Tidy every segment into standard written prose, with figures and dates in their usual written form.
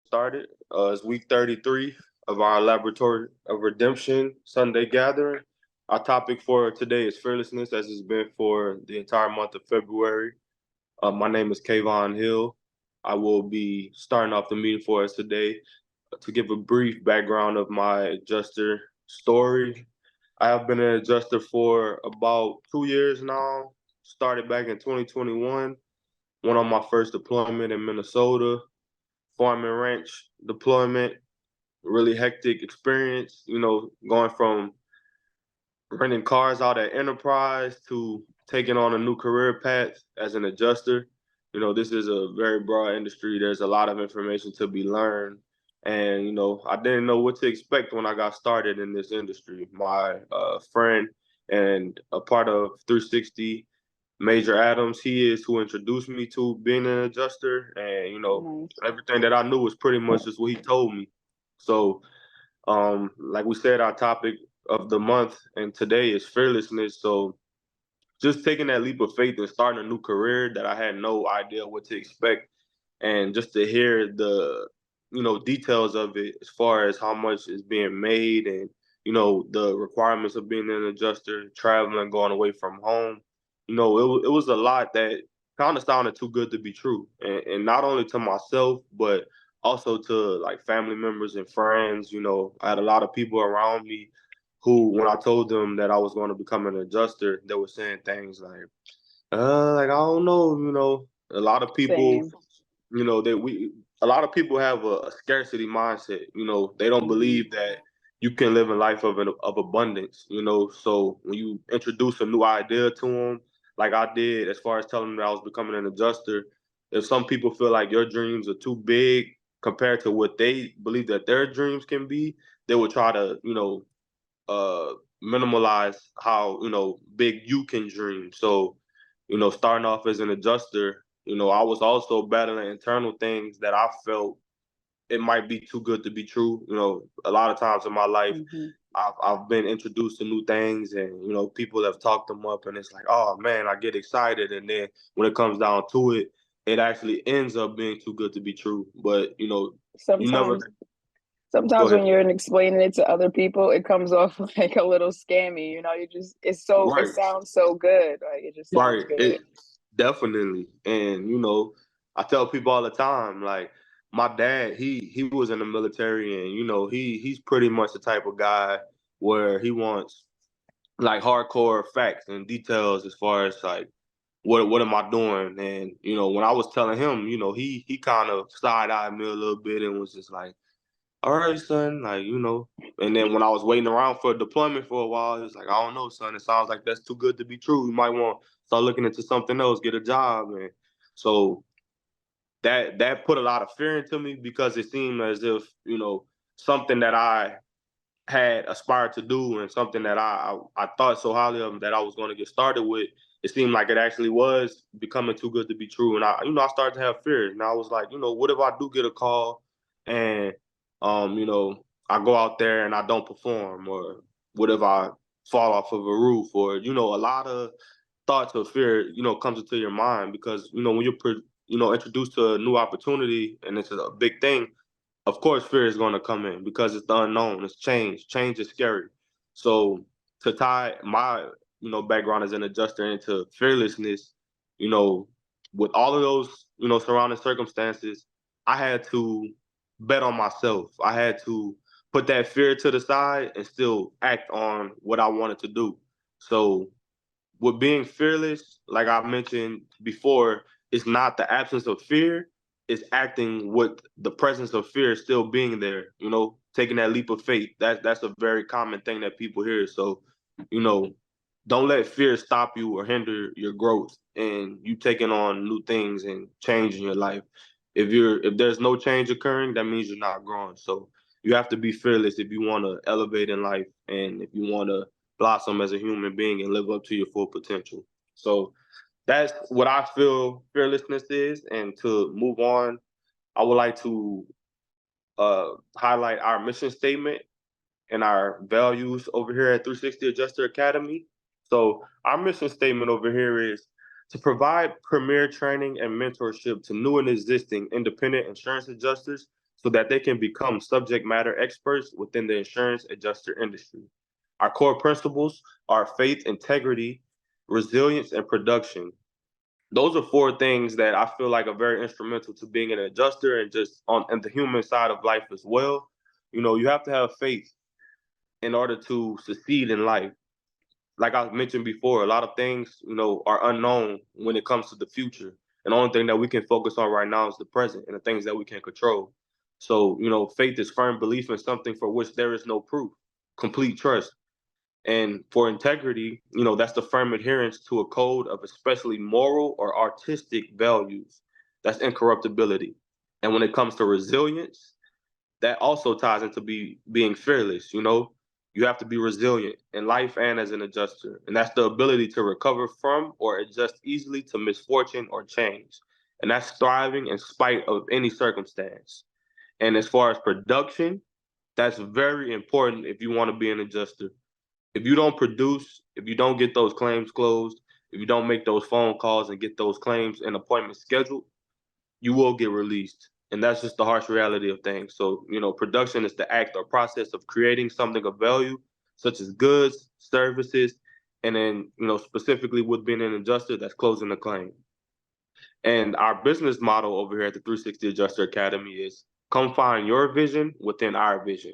started. It's week 33 of our Laboratory of Redemption Sunday gathering. Our topic for today is fearlessness, as it's been for the entire month of February. My name is Kayvon Hill. I will be starting off the meeting for us today to give a brief background of my adjuster story. I have been an adjuster for about 2 years now. Started back in 2021. Went on my first deployment in Minnesota, farm and ranch deployment, really hectic experience, going from renting cars out at Enterprise to taking on a new career path as an adjuster. This is a very broad industry. There's a lot of information to be learned. And, I didn't know what to expect when I got started in this industry. My friend and a part of 360, Major Adams, he is who introduced me to being an adjuster. And, Nice. everything that I knew was pretty much just what he told me. So, like we said, our topic of the month and today is fearlessness. So just taking that leap of faith and starting a new career that I had no idea what to expect, and just to hear the details of it as far as how much is being made, and the requirements of being an adjuster, traveling, going away from home. It was a lot that kind of sounded too good to be true, and not only to myself but also to like family members and friends. I had a lot of people around me who, when I told them that I was going to become an adjuster, they were saying things like I don't know, a lot of people, Same. that we, a lot of people have a scarcity mindset. They don't Hmm. believe that you can live a life of abundance. So when you introduce a new idea to them, like I did, as far as telling them that I was becoming an adjuster, if some people feel like your dreams are too big compared to what they believe that their dreams can be, they will try to, uh minimalize how big you can dream. So starting off as an adjuster, I was also battling internal things that I felt it might be too good to be true. A lot of times in my life, Hmm. I've been introduced to new things, and people have talked them up, and it's like, oh man, I get excited, and then when it comes down to it, it actually ends up being too good to be true. But you never Sometimes, go sometimes ahead. when you're explaining it to other people, it comes off like a little scammy. You just it Right. sounds so good. Like it just sounds Right. good. It definitely. And I tell people all the time, like my dad, he was in the military, and he's pretty much the type of guy where he wants like hardcore facts and details as far as like what am I doing? And when I was telling him, he kind of side-eyed me a little bit and was just like, all right, son, like, and then when I was waiting around for a deployment for a while, he was like, I don't know, son, it sounds like that's too good to be true. You might want to start looking into something else, get a job. And so that put a lot of fear into me, because it seemed as if, something that I had aspired to do, and something that I thought so highly of that I was going to get started with, it seemed like it actually was becoming too good to be true. And I started to have fear. And I was like, what if I do get a call and, I go out there and I don't perform? Or what if I fall off of a roof? Or, a lot of thoughts of fear, comes into your mind, because, when you're, introduced to a new opportunity and it's a big thing, of course fear is going to come in, because it's the unknown. It's change. Change is scary. So to tie my background as an adjuster into fearlessness, you know with all of those surrounding circumstances, I had to bet on myself. I had to put that fear to the side and still act on what I wanted to do. So with being fearless, like I mentioned before, it's not the absence of fear, it's acting with the presence of fear still being there, taking that leap of faith. That's a very common thing that people hear. So, you know, don't let fear stop you or hinder your growth and you taking on new things and changing your life. If there's no change occurring, that means you're not growing. So you have to be fearless if you want to elevate in life, and if you want to blossom as a human being and live up to your full potential. So that's what I feel fearlessness is. And to move on, I would like to highlight our mission statement and our values over here at 360 Adjuster Academy. So our mission statement over here is to provide premier training and mentorship to new and existing independent insurance adjusters so that they can become subject matter experts within the insurance adjuster industry. Our core principles are faith, integrity, resilience, and production. Those are four things that I feel like are very instrumental to being an adjuster and just on and the human side of life as well. You know, you have to have faith in order to succeed in life. Like I mentioned before, a lot of things, you know, are unknown when it comes to the future. And the only thing that we can focus on right now is the present and the things that we can control. So, you know, faith is firm belief in something for which there is no proof, complete trust. And for integrity, you know, that's the firm adherence to a code of especially moral or artistic values. That's incorruptibility. And when it comes to resilience, that also ties into being fearless. You know, you have to be resilient in life and as an adjuster. And that's the ability to recover from or adjust easily to misfortune or change. And that's thriving in spite of any circumstance. And as far as production, that's very important if you want to be an adjuster. If you don't produce, if you don't get those claims closed, if you don't make those phone calls and get those claims and appointments scheduled, you will get released. And that's just the harsh reality of things. So, you know, production is the act or process of creating something of value, such as goods, services, and then, you know, specifically with being an adjuster, that's closing the claim. And our business model over here at the 360 Adjuster Academy is come find your vision within our vision.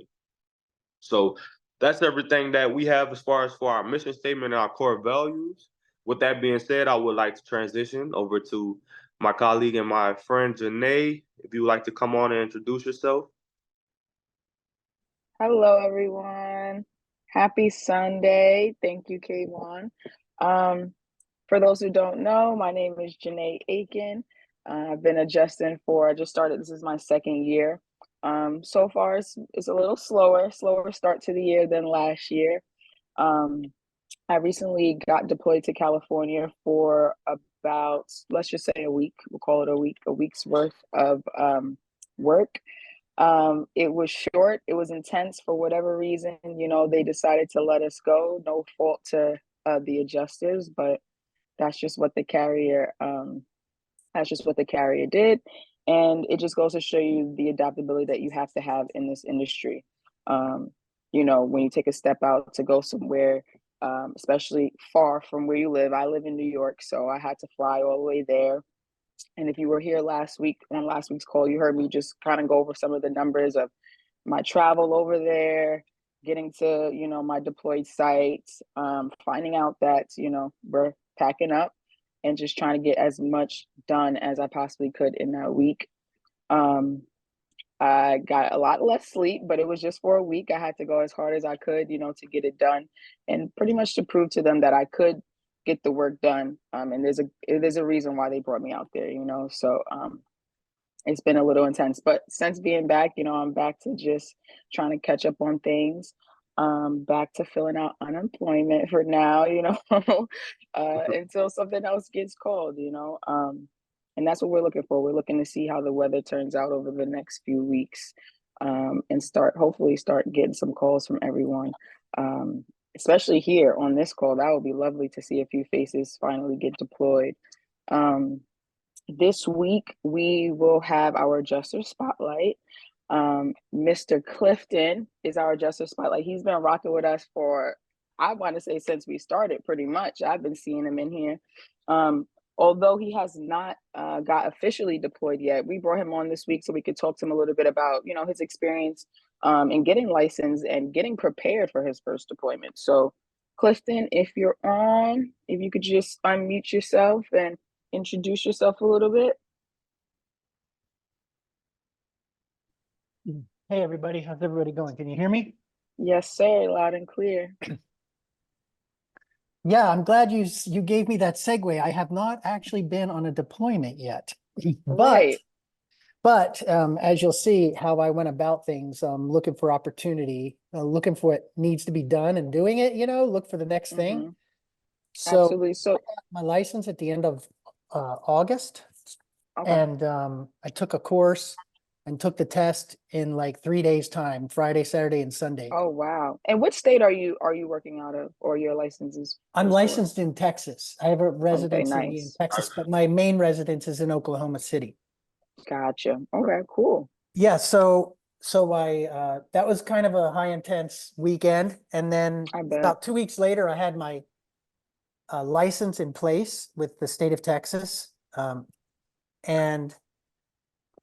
So that's everything that we have as far as for our mission statement and our core values. With that being said, I would like to transition over to my colleague and my friend Janae. If you would like to come on and introduce yourself. Hello, everyone. Happy Sunday. Thank you, Kayvon. For those who don't know, my name is Janae Aiken. I've been adjusting I just started, this is my second year. So far, it's a little slower start to the year than last year. I recently got deployed to California for about, let's just say a week. We'll call it a week's worth of work. It was short. It was intense for whatever reason. You know, they decided to let us go. No fault to the adjusters, but that's just what the carrier did. And it just goes to show you the adaptability that you have to have in this industry. You know, when you take a step out to go somewhere, especially far from where you live. I live in New York, so I had to fly all the way there. And if you were here last week on last week's call, you heard me just kind of go over some of the numbers of my travel over there, getting to, you know, my deployed sites, finding out that, you know, we're packing up and just trying to get as much done as I possibly could in that week. I got a lot less sleep, but it was just for a week. I had to go as hard as I could, you know, to get it done and pretty much to prove to them that I could get the work done. And there's a reason why they brought me out there, you know. So it's been a little intense, but since being back, you know, I'm back to just trying to catch up on things. Back to filling out unemployment for now, you know, until something else gets called, you know. And that's what we're looking for. We're looking to see how the weather turns out over the next few weeks, and hopefully start getting some calls from everyone. Especially here on this call, that would be lovely to see a few faces finally get deployed. This week, we will have our adjuster spotlight. Mr. Clifton is our adjuster spotlight. He's been rocking with us for, I want to say, since we started pretty much. I've been seeing him in here. Although he has not got officially deployed yet, we brought him on this week so we could talk to him a little bit about, you know, his experience in getting licensed and getting prepared for his first deployment. So, Clifton, if you're on, if you could just unmute yourself and introduce yourself a little bit. Hey, everybody. How's everybody going? Can you hear me? Yes, sir. Loud and clear. Yeah, I'm glad you gave me that segue. I have not actually been on a deployment yet, Right. but as you'll see how I went about things, looking for opportunity, looking for what needs to be done and doing it, you know, look for the next thing. So Absolutely. So I got my license at the end of August, okay. and I took a course and took the test in like 3 days time, Friday, Saturday, and Sunday. Oh, wow. And which state are you working out of, or your licenses? I'm licensed in Texas. I have a residency in Nice. Texas, but my main residence is in Oklahoma City. Gotcha. Okay, cool. Yeah, so I that was kind of a high intense weekend, and then I bet. about 2 weeks later, I had my license in place with the state of Texas, and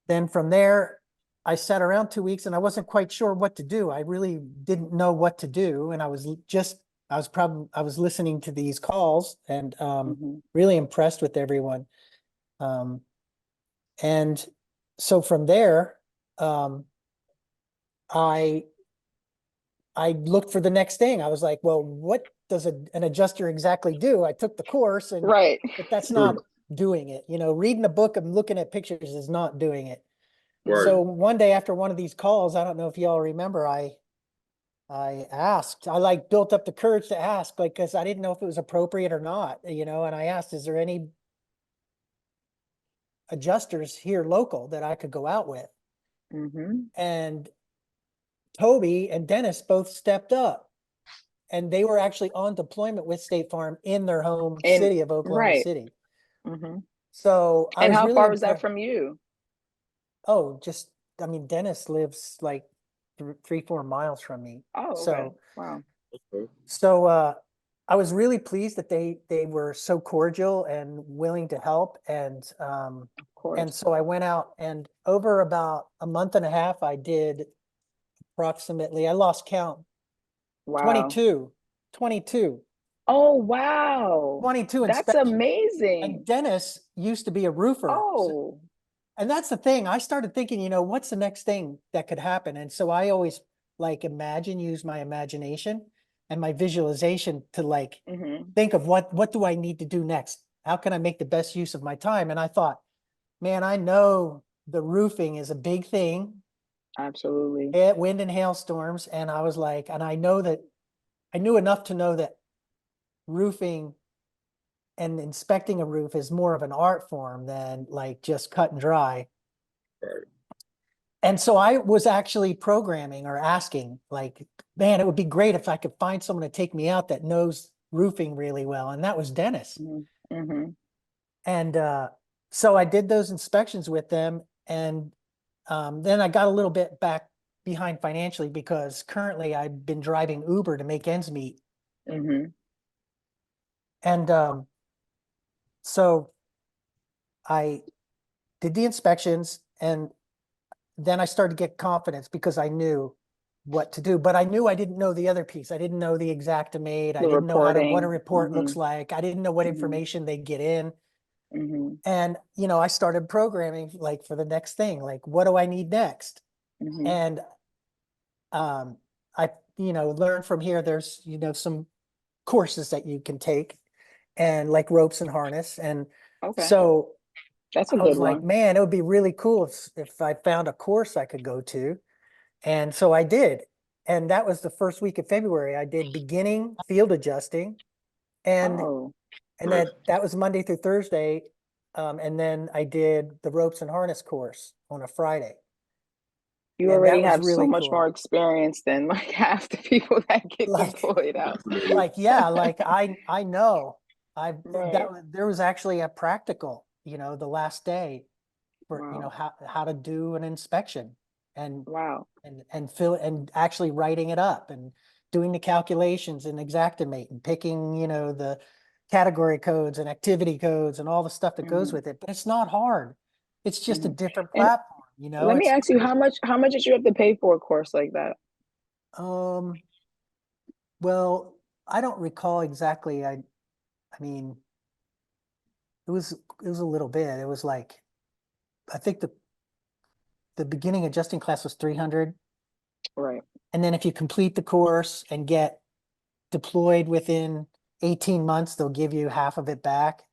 then from there, I sat around 2 weeks, and I wasn't quite sure what to do. I really didn't know what to do, and I was listening to these calls, and really impressed with everyone, and so from there, I looked for the next thing. I was like, well, what does an adjuster exactly do? I took the course, and Right. but that's not doing it. Reading a book and looking at pictures is not doing it. Right. So one day after one of these calls, I don't know if y'all remember, I asked, I like built up the courage to ask, like, because I didn't know if it was appropriate or not, and I asked, is there any adjusters here local that I could go out with? And Toby and Dennis both stepped up, and they were actually on deployment with State Farm in their home And city of Oklahoma right. City. Mm-hmm. So I And was how really far was that impressed. from you? Oh, I mean, Dennis lives like 3-4 miles from me. Oh, okay. So, Wow. so I was really pleased that they were so cordial and willing to help. And Of course. so I went out, and over about a month and a half, I did approximately, I lost count, Wow. 22 Oh, wow. 22 That's inspections. amazing. And Dennis used to be a roofer. Oh. And that's the thing. I started thinking, what's the next thing that could happen? And so I always use my imagination and my visualization to think of what do I need to do next? How can I make the best use of my time? And I thought, man, I know the roofing is a big thing. Absolutely. Wind and hailstorms. And I was like, and I knew enough to know that roofing and inspecting a roof is more of an art form than just cut and dry. Right. And so I was actually programming or asking, man, it would be great if I could find someone to take me out that knows roofing really well. And that was Dennis. And so I did those inspections with them. And then I got a little bit back behind financially, because currently I've been driving Uber to make ends meet. And so I did the inspections, and then I started to get confidence because I knew what to do, but I knew I didn't know the other piece. I didn't know the Xactimate. I didn't know what a report looks like. I didn't know what information they get in. And, I started programming for the next thing, what do I need next? And I, learned from here, there's, some courses that you can take, and ropes and harness. And so that's a I was good like, one. man, it would be really cool if I found a course I could go to. And so I did. And that was the first week of February. I did beginning field adjusting. And that was Monday through Thursday. And then I did the ropes and harness course on a Friday. You And that already was have so really much cool. more experience than half the people that get deployed out. I know. Right. There was actually a practical, the last day for, Wow. how to do an inspection, and Wow. and fill and actually writing it up and doing the calculations in Xactimate and picking, the category codes and activity codes and all the stuff that goes with it. But it's not hard. It's just a different And platform, let me ask you, how much did you have to pay for a course like that? Well, I don't recall exactly. I mean, it was a little bit. It was I think the beginning adjusting class was 300. Right. And then if you complete the course and get deployed within 18 months, they'll give you half of it back,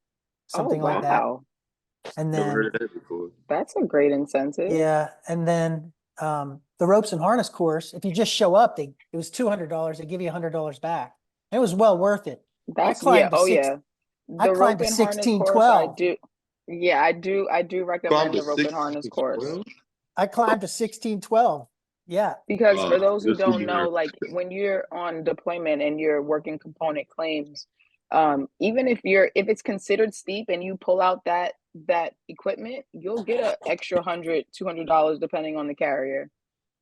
something like that. And then that's a great incentive. Yeah. And then the ropes and harness course, if you just show up, it was $200. They give you $100 back. It was well worth it. That's The rope and harness course, 1612. I do. Yeah, I do recommend the rope and harness course. I climbed to 1612. Yeah. Because for those who don't know, when you're on deployment and you're working component claims, Even if it's considered steep and you pull out that equipment, you'll get an extra $100-$200 depending on the carrier,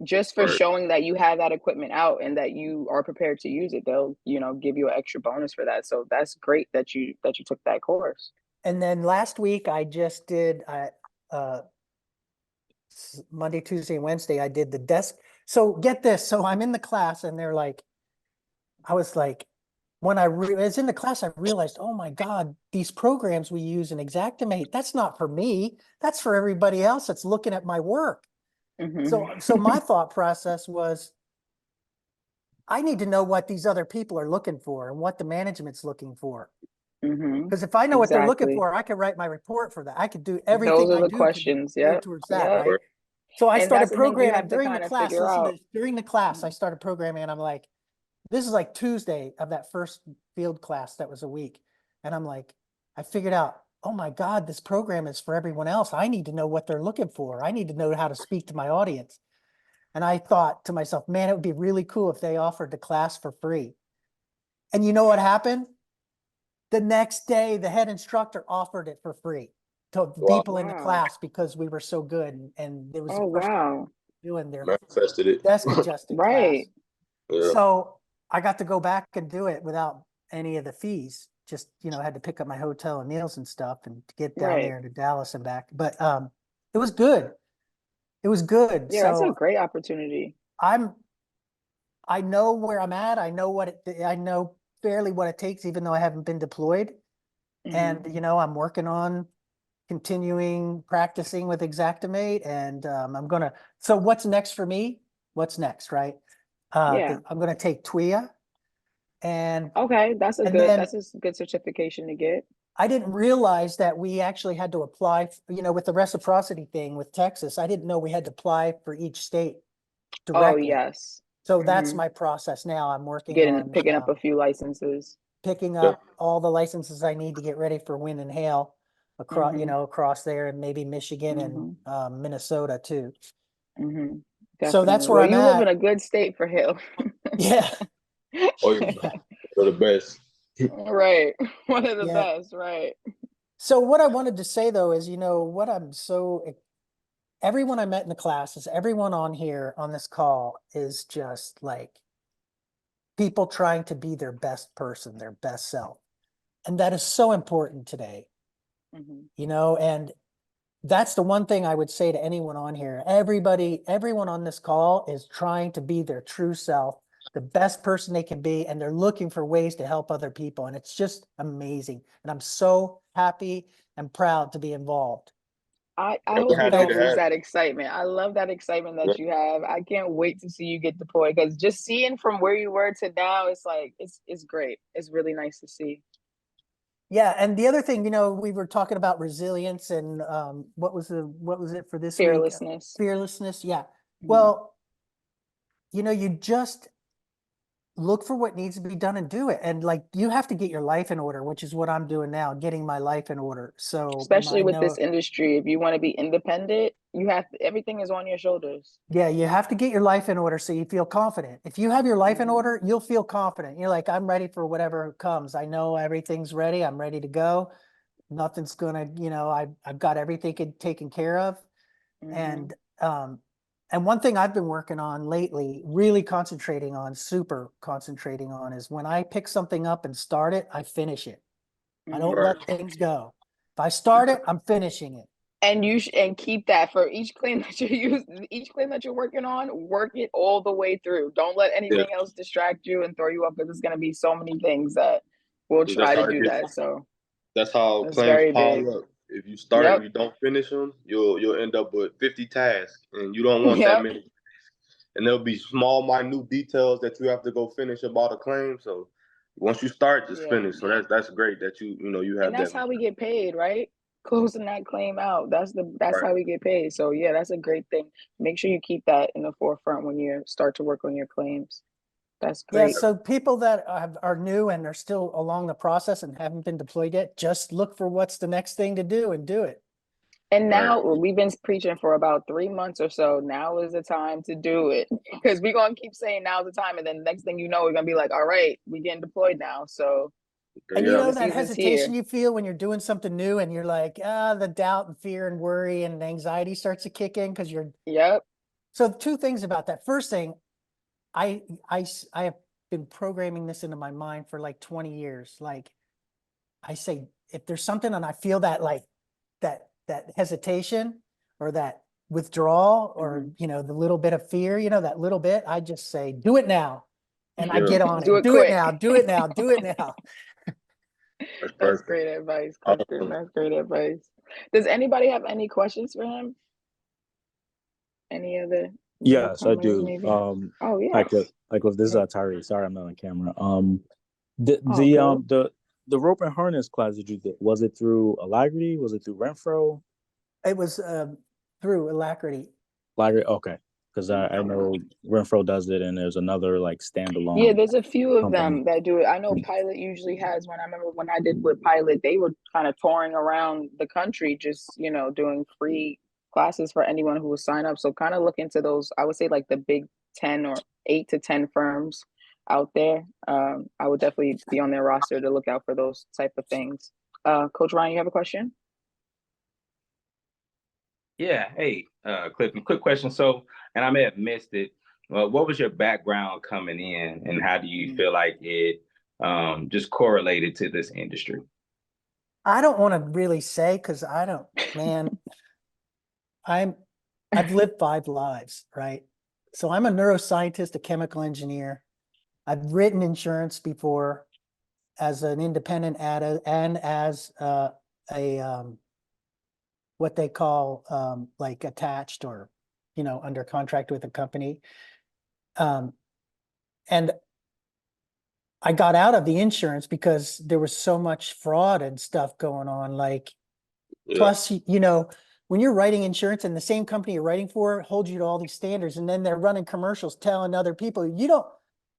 just for Right. showing that you have that equipment out and that you are prepared to use it. They'll, give you an extra bonus for that. So that's great that you took that course. And then last week I just did Monday, Tuesday, and Wednesday, I did the desk. So get this. So I'm in the class and they're like, I was like, when I was in the class, I realized, oh my God, these programs we use in Xactimate, that's not for me. That's for everybody else that's looking at my work. So my thought process was, I need to know what these other people are looking for and what the management's looking for. Because if I know what they're looking for, I can write my report for that. I could do everything Those are I the do questions. geared towards that, Yep. right? So I And started that's the thing you programming have to during the kind of class. figure Listen to out. this. During the class, I started programming and I'm like, this is like Tuesday of that first field class that was a week. And I'm like, I figured out, oh my God, this program is for everyone else. I need to know what they're looking for. I need to know how to speak to my audience. And I thought to myself, man, it would be really cool if they offered the class for free. And you know what happened? The next day, the head instructor offered it for free to the people in the class because we were so good. And it was the first time doing their Manifested it. desk adjusted class. Right. Yeah. So I got to go back and do it without any of the fees. Just, had to pick up my hotel and meals and stuff and to get down there to Dallas and back. But it was good. It was good. Yeah, that's a great opportunity. I know where I'm at. I know fairly what it takes, even though I haven't been deployed. And, I'm working on continuing practicing with Xactimate and so what's next for me? What's next, right? I'm going to take TWIA and okay, that's a good certification to get. I didn't realize that we actually had to apply, with the reciprocity thing with Texas. I didn't know we had to apply for each state directly. Oh, yes. So that's my process now. I'm working on picking up a few licenses. Picking up all the licenses I need to get ready for wind and hail across, across there, and maybe Michigan and Minnesota too. So that's where I'm you at. live in a good state for hail. Yeah. Oh, you're the best. Right. One of the best, right. So what I wanted to say though is, everyone I met in the classes, everyone on here on this call is just like people trying to be their best person, their best self. And that is so important today, and that's the one thing I would say to anyone on here. Everyone on this call is trying to be their true self, the best person they can be, and they're looking for ways to help other people. And it's just amazing. And I'm so happy and proud to be involved. I hope you don't lose that excitement. I love that excitement that you have. I can't wait to see you get deployed, because just seeing from where you were to now, it's like, it's great. It's really nice to see. Yeah. And the other thing, we were talking about resilience and what was it for this week? Fearlessness. Yeah. Well, you just look for what needs to be done and do it. And like, you have to get your life in order, which is what I'm doing now, getting my life in order. So especially with this industry, if you want to be independent, everything is on your shoulders. Yeah, you have to get your life in order so you feel confident. If you have your life in order, you'll feel confident. You're like, I'm ready for whatever comes. I know everything's ready. I'm ready to go. Nothing's gonna, I've got everything taken care of. And one thing I've been working on lately, really super concentrating on, is when I pick something up and start it, I finish it. I don't let things go. If I start it, I'm finishing it. And and keep that for each claim that each claim that you're working on, work it all the way through. Don't let anything else distract you and throw you off, because there's going to be so many things that will try to do that. So that's how claims pile up. If you start and you don't finish them, you'll end up with 50 tasks, and you don't want that many. And there'll be small, minute details that you have to go finish about a claim. So once you start, just finish. So that's great that you have. And that's how we get paid, right? Closing that claim out. That's how we get paid. So yeah, that's a great thing. Make sure you keep that in the forefront when you start to work on your claims. That's great. Yeah, so people that are new and are still along the process and haven't been deployed yet, just look for what's the next thing to do and do it. And now we've been preaching for about 3 months or so. Now is the time to do it, because we're going to keep saying now's the time. And then the next thing you know, we're going to be like, all right, we're getting deployed now. So And Yeah. that season's hesitation here. you feel when you're doing something new and you're like, the doubt and fear and worry and anxiety starts to kick in because you're. Yep. So two things about that. First thing, I have been programming this into my mind for like 20 years. Like I say, if there's something and I feel that like that hesitation or that withdrawal or, the little bit of fear, that little bit, I just say, do it now. And I get on Do it. it Do it quick. now, do it now, do it now. That's great advice, Clifton. That's great advice. Does anybody have any questions for him? Any other Yes, I newcomers, do. maybe? Oh, Hi, yeah. Cliff. This is Tyree. Sorry, I'm not on camera. The Oh, good. the rope and harness class that you did, was it through Alacrity? Was it through Renfro? It was through Alacrity. Alacrity, okay. Because I know Renfro does it, and there's another like standalone. Yeah, there's a few of company. them that do it. I know Pilot usually has one. I remember when I did with Pilot, they were kind of touring around the country, just doing free classes for anyone who would sign up. So kind of look into those. I would say like the big 10 or 8 to 10 firms out there. I would definitely be on their roster to look out for those type of things. Coach Ryan, you have a question? Yeah. Hey, Clifton, quick question. So, and I may have missed it. What was your background coming in, and how do you feel like it just correlated to this industry? I don't want to really say because I don't, man. I've lived 5 lives, right? So I'm a neuroscientist, a chemical engineer. I've written insurance before as an independent and as a what they call like attached or under contract with a company. And I got out of the insurance because there was so much fraud and stuff going on. Like, plus, when you're writing insurance and the same company you're writing for holds you to all these standards, and then they're running commercials telling other people,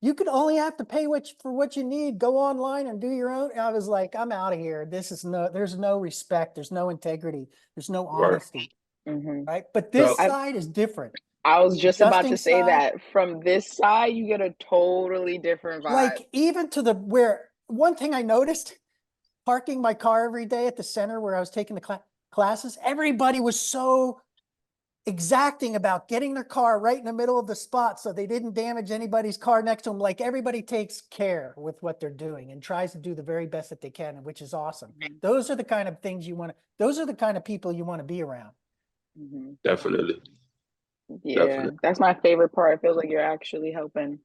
you could only have to pay for what you need. Go online and do your own. And I was like, I'm out of here. There's no respect. There's no integrity. There's no honesty. Right. But this side is different. I was just about to say side, that from this side, you get a totally different vibe. Like even to where one thing I noticed, parking my car every day at the center where I was taking the classes, everybody was so exacting about getting their car right in the middle of the spot so they didn't damage anybody's car next to them. Like everybody takes care with what they're doing and tries to do the very best that they can, which is awesome. Those are the kind of things those are the kind of people you want to be around. Definitely. Yeah, Definitely. That's my favorite part. It feels like you're actually helping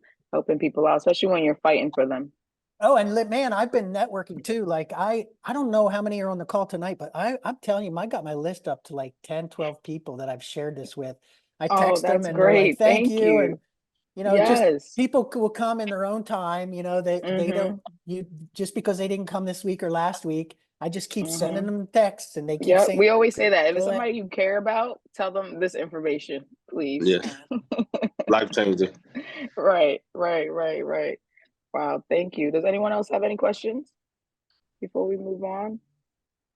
people out, especially when you're fighting for them. Oh, and man, I've been networking too. Like I don't know how many are on the call tonight, but I'm telling you, I got my list up to like 10, 12 people that I've shared this with. I text them and they're like, thank you. And just people will come in their own time. They don't, just because they didn't come this week or last week, I just keep sending them texts and they keep saying. We always say that if it's somebody you care about, tell them this information, please. Yeah. Life changing. Right. Wow, thank you. Does anyone else have any questions before we move on?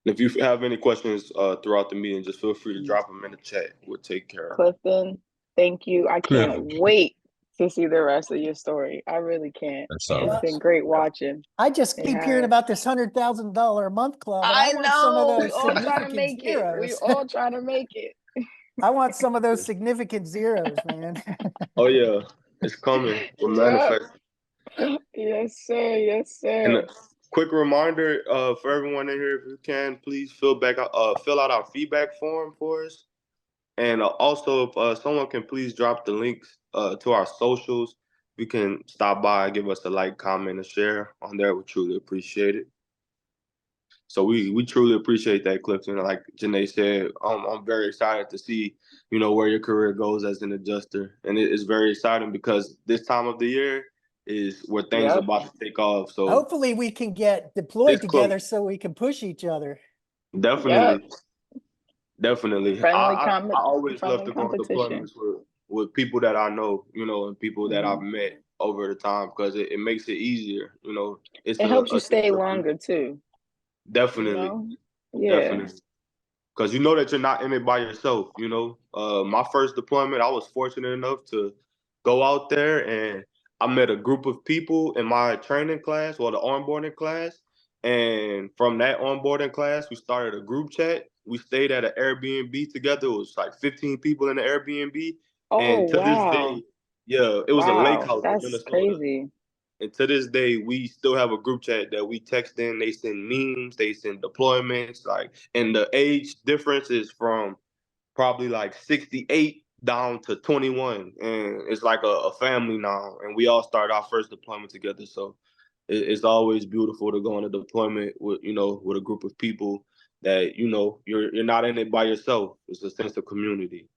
If you have any questions throughout the meeting, just feel free to drop them in the chat. We'll take care of them. Clifton, thank you. I can't wait to see the rest of your story. I really can't. It's been great watching. I just keep hearing about this $100,000 a month club. And I want some of those we all trying to make zeros. it. We all trying to make it. I want some of those significant zeros, man. Oh yeah, it's coming. We'll manifest. Yes, sir. Yes, sir. And a quick reminder for everyone in here, if you can, please fill out our feedback form for us. And also, if someone can please drop the links to our socials, you can stop by, give us a like, comment, and share on there. We truly appreciate it. So we truly appreciate that, Clifton. Like Janae said, I'm very excited to see, where your career goes as an adjuster. And it is very exciting because this time of the year is where things are about to take off. So hopefully we can get deployed together so we can push each other. Definitely. Definitely. I always love to go on competition. deployments with people that I know, and people that I've met over the time because it makes it easier. It helps you stay longer too. Definitely. Yeah. Definitely. Because you know that you're not in it by yourself, My first deployment, I was fortunate enough to go out there and I met a group of people in my training class or the onboarding class And from that onboarding class, we started a group chat. We stayed at an Airbnb together. It was like 15 people in the Airbnb. Oh, And to this wow. day, yeah, it was a lake Wow. house in That's Minnesota. crazy. And to this day, we still have a group chat that we text in. They send memes, they send deployments, like, and the age difference is from probably like 68 down to 21. And it's like a family now. And we all started our first deployment together. So it's always beautiful to go on a deployment with, with a group of people that, you're not in it by yourself. It's a sense of community.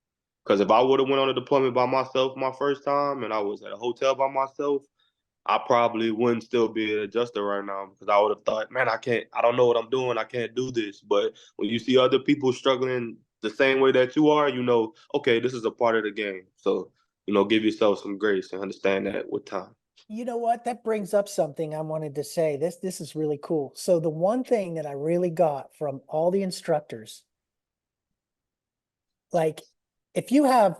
Because if I would have went on a deployment by myself my first time and I was at a hotel by myself, I probably wouldn't still be an adjuster right now because I would have thought, man, I don't know what I'm doing. I can't do this. But when you see other people struggling the same way that you are, okay, this is a part of the game. So, give yourself some grace and understand that with time. You know what? That brings up something I wanted to say. This is really cool. So the one thing that I really got from all the instructors, like if you have,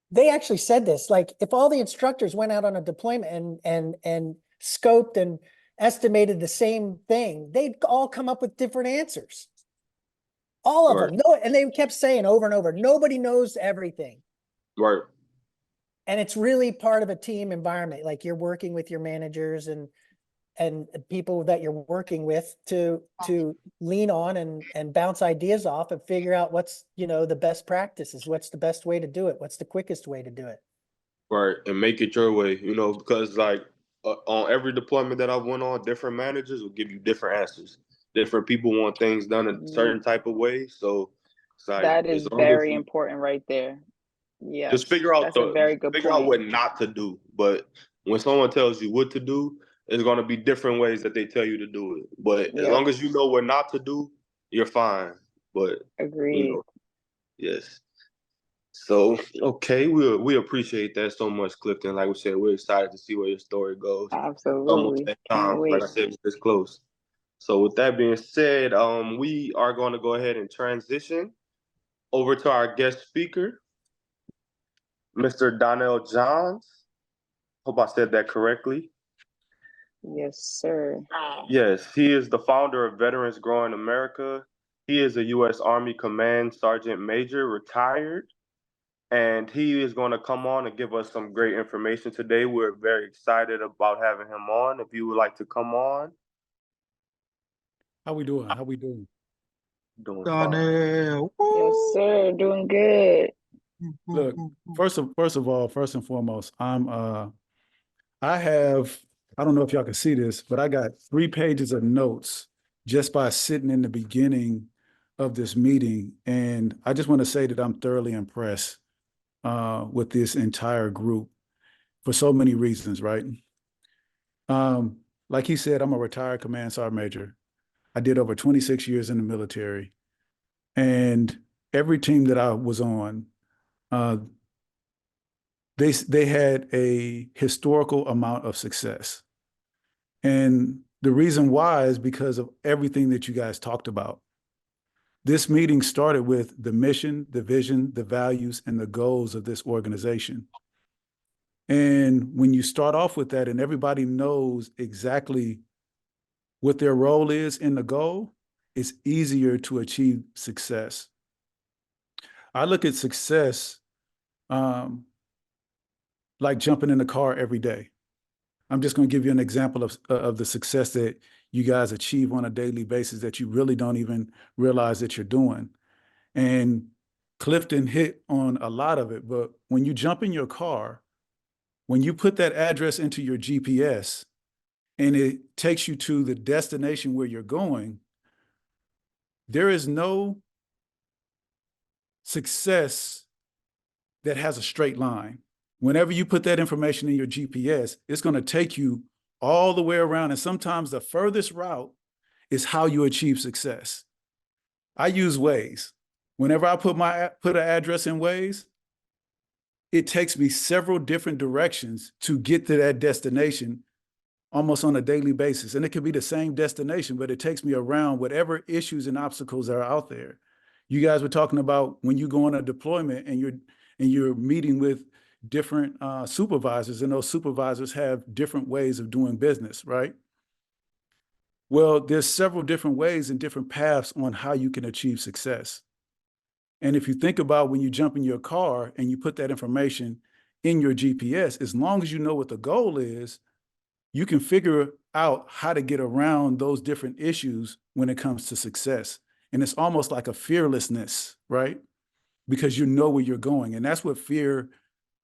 they actually said this, like if all the instructors went out on a deployment and scoped and estimated the same thing, they'd all come up with different answers. All of Right. them. No, and they kept saying over and over, nobody knows everything. Right. And it's really part of a team environment. Like you're working with your managers and people that you're working with to lean on and bounce ideas off and figure out what's, the best practices, what's the best way to do it, what's the quickest way to do it. Right. And make it your way, because like on every deployment that I've went on, different managers will give you different answers. Different people want things done in a certain type of way. So it's like, That as is long as very you important right there. Yes. just figure out That's a very good point. what not to do. But when someone tells you what to do, it's going to be different ways that they tell you to do it. But as Yep. long as you know what not to do, you're fine. But Agreed. yes. So okay, we appreciate that so much, Clifton. Like we said, we're excited to see where your story goes. Almost Absolutely. that Can't time, wait. like I said, it's this close. So with that being said, we are going to go ahead and transition over to our guest speaker, Mr. Donnell Johns. Hope I said that correctly. Yes, sir. Yes, he is the founder of Veterans Growing America. He is a U.S. Army Command Sergeant Major, retired, and he is going to come on and give us some great information today. We're very excited about having him on. If you would like to come on. How we doing? How we doing? Doing Donnell. Yes, sir. Doing good. Look, first and foremost, I don't know if y'all can see this, but I got 3 pages of notes just by sitting in the beginning of this meeting. And I just want to say that I'm thoroughly impressed with this entire group for so many reasons, right? Like he said, I'm a retired Command Sergeant Major. I did over 26 years in the military. And every team that I was on, they had a historical amount of success. And the reason why is because of everything that you guys talked about. This meeting started with the mission, the vision, the values, and the goals of this organization. And when you start off with that and everybody knows exactly what their role is in the goal, it's easier to achieve success. I look at success like jumping in the car every day. I'm just going to give you an example of the success that you guys achieve on a daily basis that you really don't even realize that you're doing. And Clifton hit on a lot of it, but when you jump in your car, when you put that address into your GPS and it takes you to the destination where you're going, there is no success that has a straight line. Whenever you put that information in your GPS, it's going to take you all the way around. And sometimes the furthest route is how you achieve success. I use Waze. Whenever I put an address in Waze, it takes me several different directions to get to that destination almost on a daily basis. And it could be the same destination, but it takes me around whatever issues and obstacles are out there. You guys were talking about when you go on a deployment and you're meeting with different supervisors, and those supervisors have different ways of doing business, right? Well, there's several different ways and different paths on how you can achieve success. And if you think about when you jump in your car and you put that information in your GPS, as long as you know what the goal is, you can figure out how to get around those different issues when it comes to success. And it's almost like a fearlessness, right? Because you know where you're going. And that's what fear,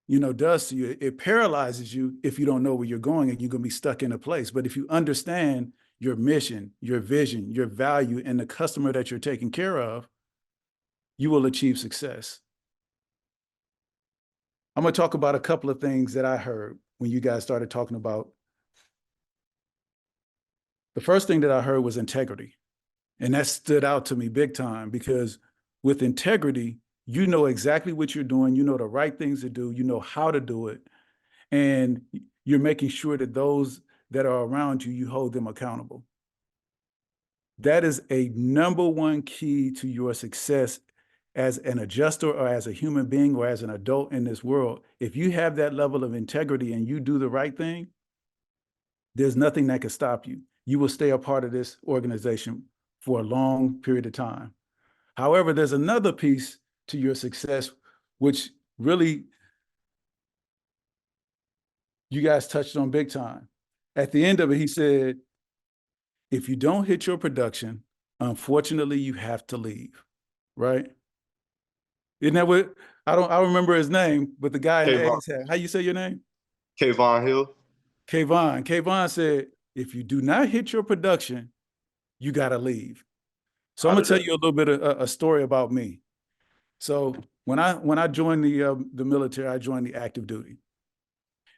does to you. It paralyzes you if you don't know where you're going and you're going to be stuck in a place. But if you understand your mission, your vision, your value, and the customer that you're taking care of, you will achieve success. I'm going to talk about a couple of things that I heard when you guys started talking about. The first thing that I heard was integrity. And that stood out to me big time, because with integrity, you know exactly what you're doing. You know the right things to do. You know how to do it. And you're making sure that those that are around you, you hold them accountable. That is a number one key to your success as an adjuster or as a human being or as an adult in this world. If you have that level of integrity and you do the right thing, there's nothing that can stop you. You will stay a part of this organization for a long period of time. However, there's another piece to your success, which really you guys touched on big time. At the end of it, he said, if you don't hit your production, unfortunately, you have to leave, right? Isn't that what, I don't remember his name, but the guy in the A's hat, how you say your name? Kayvon Hill. Kayvon said, if you do not hit your production, you got to leave. So I'm gonna tell you a little bit of a story about me. So when I joined the military, I joined the active duty.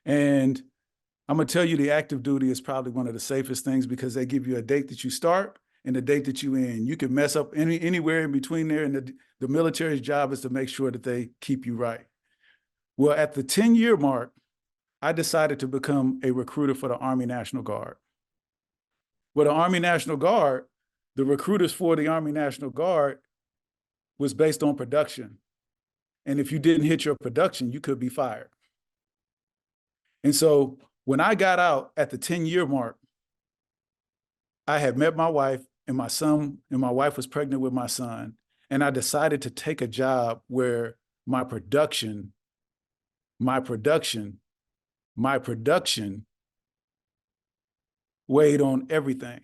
And I'm gonna tell you the active duty is probably one of the safest things, because they give you a date that you start and the date that you end. You can mess up anywhere in between there, and the military's job is to make sure that they keep you right. Well, at the 10-year mark, I decided to become a recruiter for the Army National Guard. Well, the Army National Guard, the recruiters for the Army National Guard was based on production. And if you didn't hit your production, you could be fired. And so when I got out at the 10-year mark, I had met my wife and my son, and my wife was pregnant with my son. And I decided to take a job where my production weighed on everything.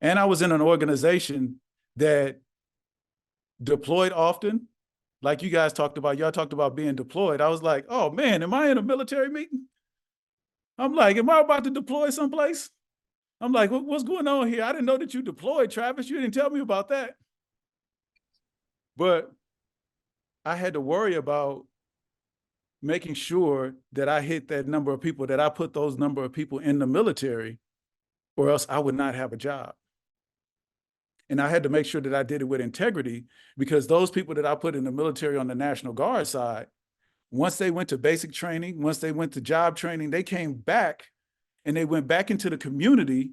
And I was in an organization that deployed often. Like you guys talked about, y'all talked about being deployed. I was like, oh man, am I in a military meeting? I'm like, am I about to deploy someplace? I'm like, what's going on here? I didn't know that you deployed, Travis. You didn't tell me about that. But I had to worry about making sure that I hit that number of people, that I put those number of people in the military, or else I would not have a job. And I had to make sure that I did it with integrity, because those people that I put in the military on the National Guard side, once they went to basic training, once they went to job training, they came back and they went back into the community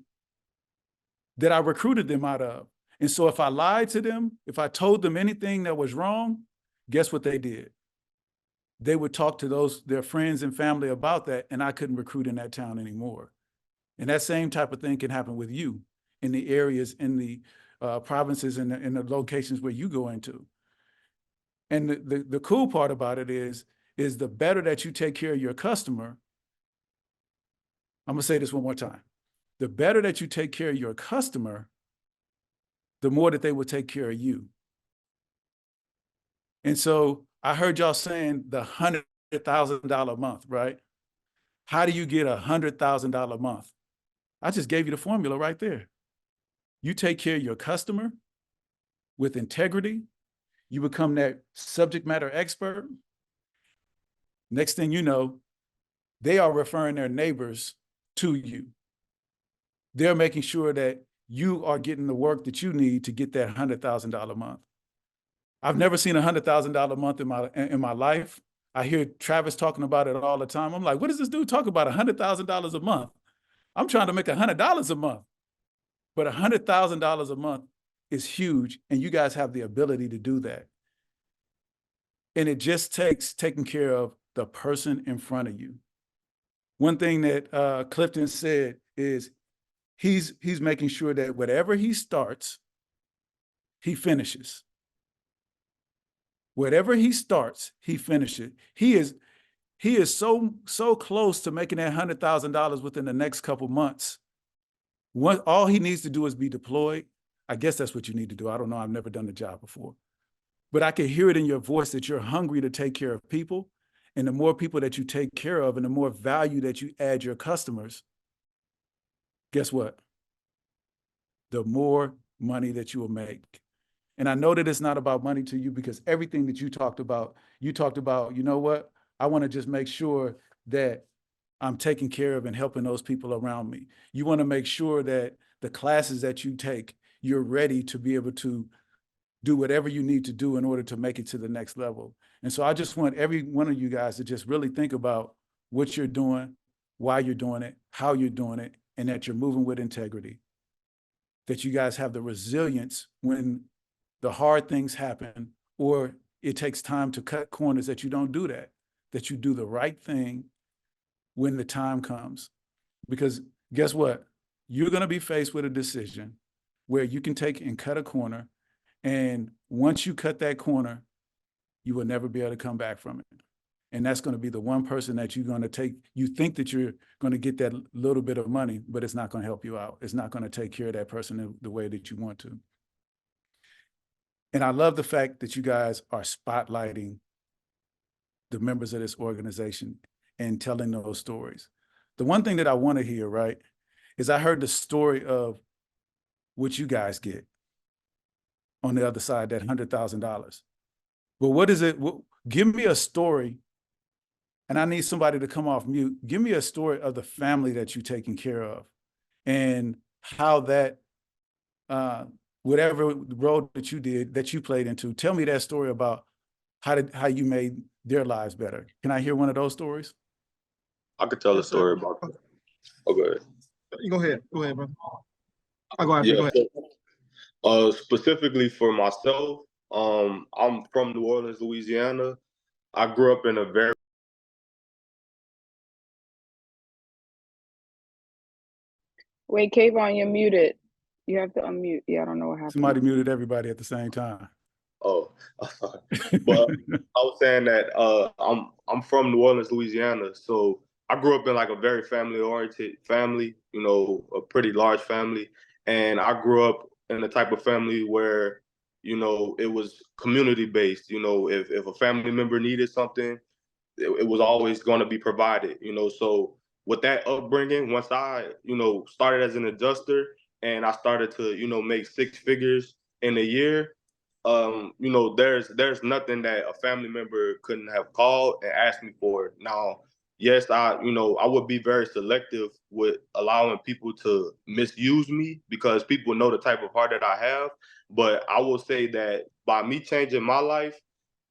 that I recruited them out of. And so if I lied to them, if I told them anything that was wrong, guess what they did? They would talk to their friends and family about that, and I couldn't recruit in that town anymore. And that same type of thing can happen with you in the areas, in the provinces, and the locations where you go into. And the cool part about it is the better that you take care of your customer. I'm gonna say this one more time. The better that you take care of your customer, the more that they will take care of you. And so I heard y'all saying the $100,000 a month, right? How do you get $100,000 a month? I just gave you the formula right there. You take care of your customer with integrity. You become that subject matter expert. Next thing you know, they are referring their neighbors to you. They're making sure that you are getting the work that you need to get that $100,000 a month. I've never seen $100,000 a month in my life. I hear Travis talking about it all the time. I'm like, what does this dude talk about $100,000 a month? I'm trying to make $100 a month. But $100,000 a month is huge, and you guys have the ability to do that. And it just takes taking care of the person in front of you. One thing that Clifton said is he's making sure that whatever he starts, he finishes. Whatever he starts, he finishes. He is so close to making that $100,000 within the next couple months. All he needs to do is be deployed. I guess that's what you need to do. I don't know. I've never done the job before. But I can hear it in your voice that you're hungry to take care of people. And the more people that you take care of and the more value that you add your customers, guess what? The more money that you will make. And I know that it's not about money to you, because everything that you talked about, you know what? I want to just make sure that I'm taking care of and helping those people around me. You want to make sure that the classes that you take, you're ready to be able to do whatever you need to do in order to make it to the next level. And so I just want every one of you guys to just really think about what you're doing, why you're doing it, how you're doing it, and that you're moving with integrity. That you guys have the resilience when the hard things happen, or it takes time to cut corners, that you don't do that, that you do the right thing when the time comes. Because guess what? You're going to be faced with a decision where you can take and cut a corner. And once you cut that corner, you will never be able to come back from it. And that's going to be the one person that you're going to take. You think that you're going to get that little bit of money, but it's not going to help you out. It's not going to take care of that person the way that you want to. And I love the fact that you guys are spotlighting the members of this organization and telling those stories. The one thing that I want to hear, right, is I heard the story of what you guys get on the other side, that $100,000. But what is it? Give me a story, and I need somebody to come off mute. Give me a story of the family that you're taking care of and how that, whatever role that you did, that you played into, tell me that story about how you made their lives better. Can I hear one of those stories? I could tell a story about that. Oh, go ahead. Go ahead, bro. I'll go after you. Go ahead. Specifically for myself, I'm from New Orleans, Louisiana. I grew up in a very Wait, Kayvon, you're muted. You have to unmute. Yeah, I don't know what happened. Somebody muted everybody at the same time. Oh, but I was saying that I'm from New Orleans, Louisiana. So I grew up in like a very family-oriented family, you know, a pretty large family. And I grew up in a type of family where, you know, it was community-based. You know, if a family member needed something, it was always going to be provided, you know. So with that upbringing, once I, you know, started as an adjuster and I started to, you know, make six figures in a year, you know, there's nothing that a family member couldn't have called and asked me for. Now, yes, I would be very selective with allowing people to misuse me, because people know the type of heart that I have. But I will say that by me changing my life,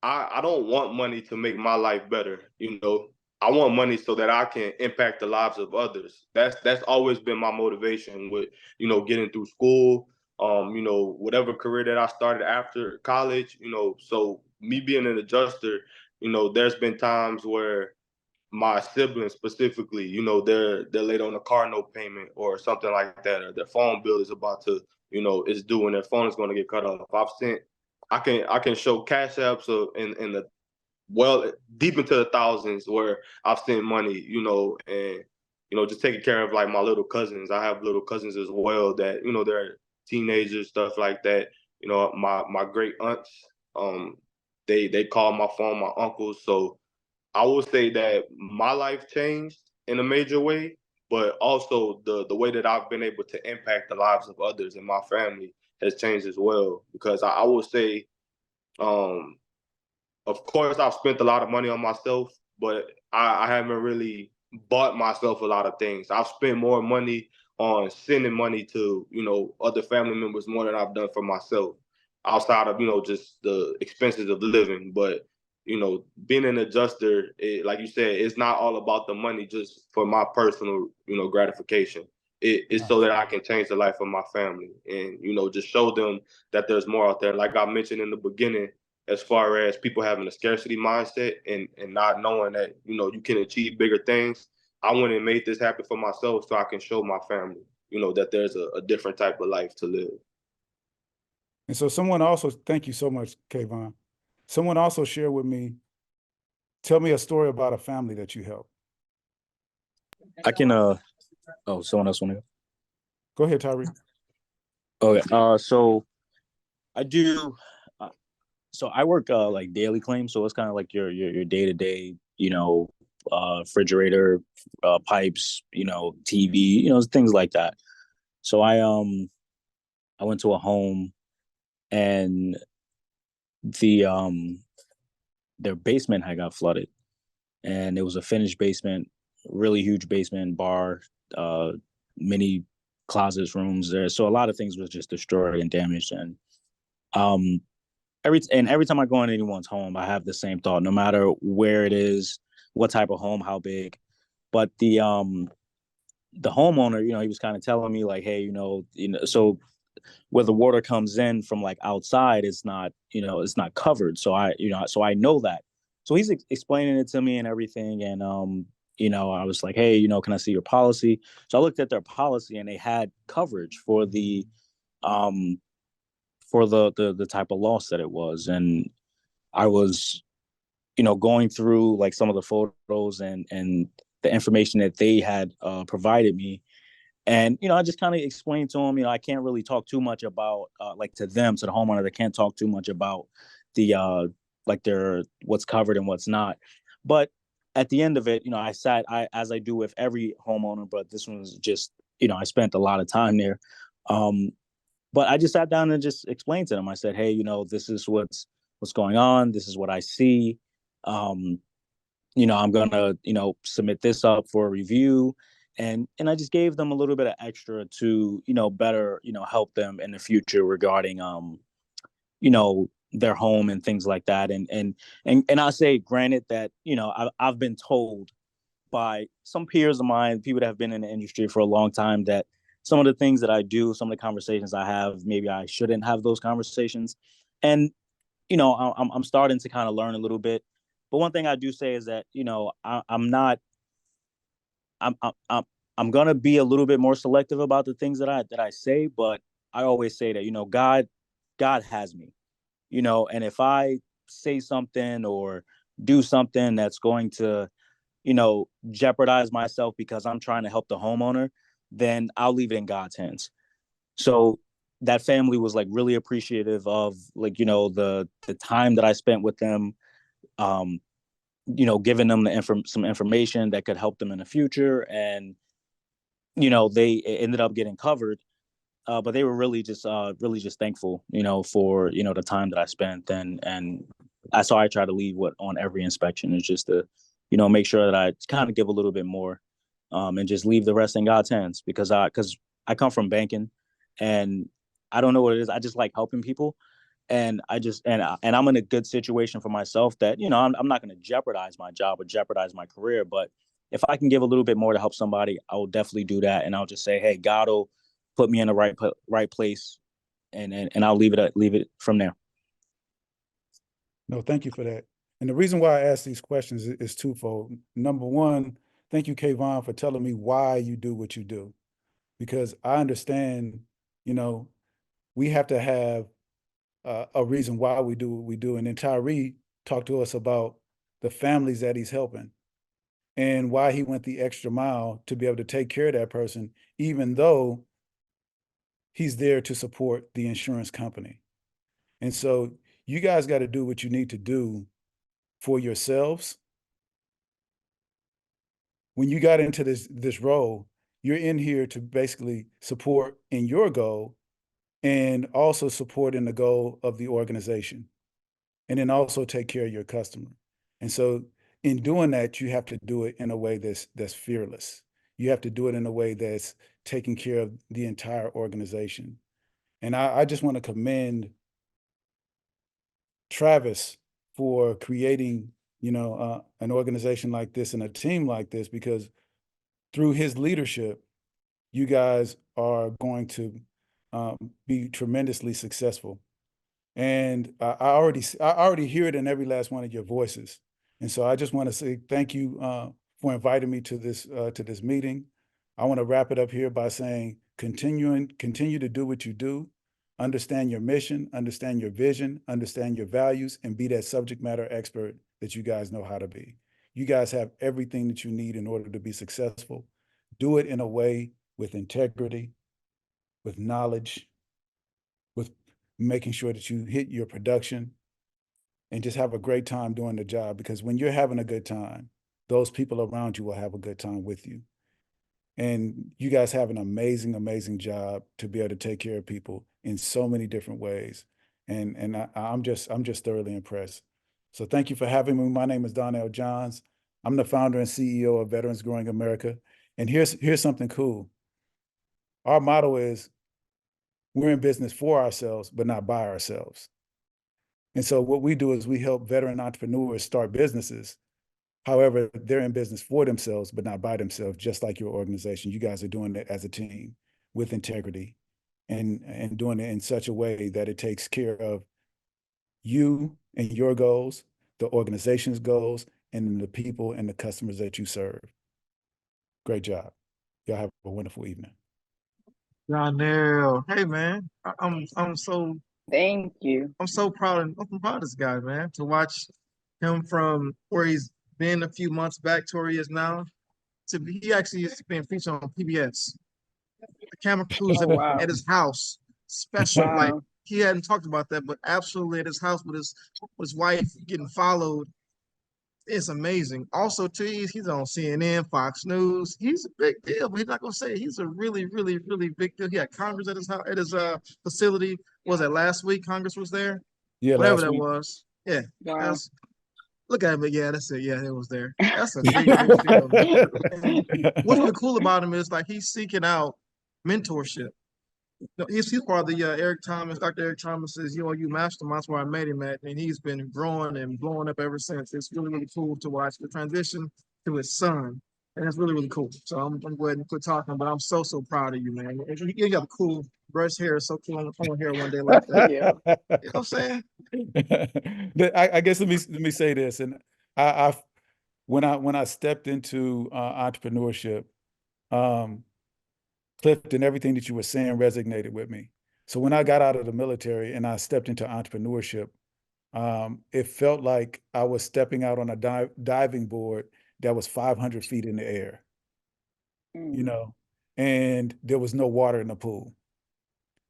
I don't want money to make my life better. You know, I want money so that I can impact the lives of others. That's always been my motivation with, you know, getting through school, you know, whatever career that I started after college, you know. So me being an adjuster, you know, there's been times where my siblings specifically, you know, they're late on a car note payment or something like that, or their phone bill is about to, you know, is due and their phone is going to get cut off. I can show cash apps in the deep into the thousands where I've sent money, you know, and, you know, just taking care of like my little cousins. I have little cousins as well that, you know, they're teenagers, stuff like that. You know, my great aunts, they call my phone, my uncles. So I will say that my life changed in a major way, but also the way that I've been able to impact the lives of others in my family has changed as well. Because I will say, of course, I've spent a lot of money on myself, but I haven't really bought myself a lot of things. I've spent more money on sending money to, you know, other family members more than I've done for myself, outside of, you know, just the expenses of living. But, you know, being an adjuster, like you said, it's not all about the money just for my personal, you know, gratification. It's so that I can change the life of my family and, you know, just show them that there's more out there. Like I mentioned in the beginning, as far as people having a scarcity mindset and not knowing that, you know, you can achieve bigger things. I went and made this happen for myself so I can show my family, you know, that there's a different type of life to live. And so someone also, thank you so much, Kayvon. Someone also shared with me, tell me a story about a family that you helped. I can, someone else want to go? Go ahead, Tyree. Okay, so I do, so I work like daily claims, so it's kind of like your day-to-day, you know, refrigerator, pipes, you know, TV, you know, things like that. So I went to a home, and their basement had got flooded, and it was a finished basement, really huge basement, bar, many closets, rooms there. So a lot of things was just destroyed and damaged. And every time I go in anyone's home, I have the same thought, no matter where it is, what type of home, how big. But the homeowner, you know, he was kind of telling me like, hey, you know, so where the water comes in from like outside, it's not, you know, it's not covered. So I know that. So he's explaining it to me and everything. And, you know, I was like, hey, you know, can I see your policy? So I looked at their policy, and they had coverage for the type of loss that it was. And I was, you know, going through like some of the photos and the information that they had provided me. And, you know, I just kind of explained to them, you know, I can't really talk too much about, like to them, to the homeowner, they can't talk too much about the, like their, what's covered and what's not. But at the end of it, you know, as I do with every homeowner, but this one was just, you know, I spent a lot of time there. But I just sat down and just explained to them. I said, hey, you know, this is what's going on. This is what I see. You know, I'm gonna, you know, submit this up for a review. And I just gave them a little bit of extra to, you know, better, you know, help them in the future regarding, you know, their home and things like that. And I'll say, granted that, you know, I've been told by some peers of mine, people that have been in the industry for a long time, that some of the things that I do, some of the conversations I have, maybe I shouldn't have those conversations. And, you know, I'm starting to kind of learn a little bit. But one thing I do say is that, you know, I'm gonna be a little bit more selective about the things that I say, but I always say that, you know, God has me, you know, and if I say something or do something that's going to, you know, jeopardize myself because I'm trying to help the homeowner, then I'll leave it in God's hands. So that family was like really appreciative of, like, you know, the time that I spent with them, you know, giving them some information that could help them in the future. And, you know, they ended up getting covered. But they were really just thankful, you know, for, you know, the time that I spent. And that's how I try to leave on every inspection, is just to, you know, make sure that I kind of give a little bit more, and just leave the rest in God's hands, because I come from banking, and I don't know what it is. I just like helping people. And I'm in a good situation for myself that, you know, I'm not going to jeopardize my job or jeopardize my career. But if I can give a little bit more to help somebody, I will definitely do that. And I'll just say, hey, God will put me in the right place, and I'll leave it from there. No, thank you for that. And the reason why I ask these questions is twofold. Number one, thank you, Kayvon, for telling me why you do what you do, because I understand, you know, we have to have a reason why we do what we do. And then Tyree talked to us about the families that he's helping and why he went the extra mile to be able to take care of that person, even though he's there to support the insurance company. And so you guys got to do what you need to do for yourselves. When you got into this role, you're in here to basically support in your goal, and also support in the goal of the organization, and then also take care of your customer. And so in doing that, you have to do it in a way that's fearless. You have to do it in a way that's taking care of the entire organization. And I just want to commend Travis for creating, you know, an organization like this and a team like this, because through his leadership, you guys are going to be tremendously successful. And I already hear it in every last one of your voices. And so I just want to say thank you for inviting me to this meeting. I want to wrap it up here by saying continue to do what you do, understand your mission, understand your vision, understand your values, and be that subject matter expert that you guys know how to be. You guys have everything that you need in order to be successful. Do it in a way with integrity, with knowledge, with making sure that you hit your production, and just have a great time doing the job, because when you're having a good time, those people around you will have a good time with you. And you guys have an amazing, amazing job to be able to take care of people in so many different ways. And I'm just thoroughly impressed. So thank you for having me. My name is Donnell Johns. I'm the founder and CEO of Veterans Growing America. And here's something cool. Our motto is, we're in business for ourselves, but not by ourselves. And so what we do is we help veteran entrepreneurs start businesses. However, they're in business for themselves, but not by themselves, just like your organization. You guys are doing it as a team with integrity and doing it in such a way that it takes care of you and your goals, the organization's goals, and the people and the customers that you serve. Great job. Y'all have a wonderful evening. Donnell, hey man, I'm so Thank you. I'm so proud of this guy, man. To watch him from where he's been a few months back to where he is now. He actually is being featured on PBS. The camera crews Oh, wow. at his house, special. Wow. Like he hadn't talked about that, but absolutely at his house with his wife getting followed. It's amazing. Also, too, he's on CNN, Fox News. He's a big deal, but he's not gonna say it. He's a really, really, really big deal. He had Congress at his house, at his facility. Was that last week? Congress was there. Yeah, Whatever that week. was. Yeah. Wow. Look at him. Yeah, that's it. Yeah, it was there. That's a big, big deal. And what's really cool about him is like he's seeking out mentorship. No, he's part of the Dr. Eric Thomas's UOU Mastermind. That's where I met him at, and he's been growing and blowing up ever since. It's really, really cool to watch the transition to his son, and it's really, really cool. So I'm going to go ahead and quit talking, but I'm so, so proud of you, man. You got cool brush hair. It's so cool. I'm going to hair one day like that. Thank you. You know what I'm saying? I guess let me say this, and when I stepped into entrepreneurship, Clifton, everything that you were saying resonated with me. So when I got out of the military and I stepped into entrepreneurship, it felt like I was stepping out on a diving board that was 500 feet in the air, you know, and there was no water in the pool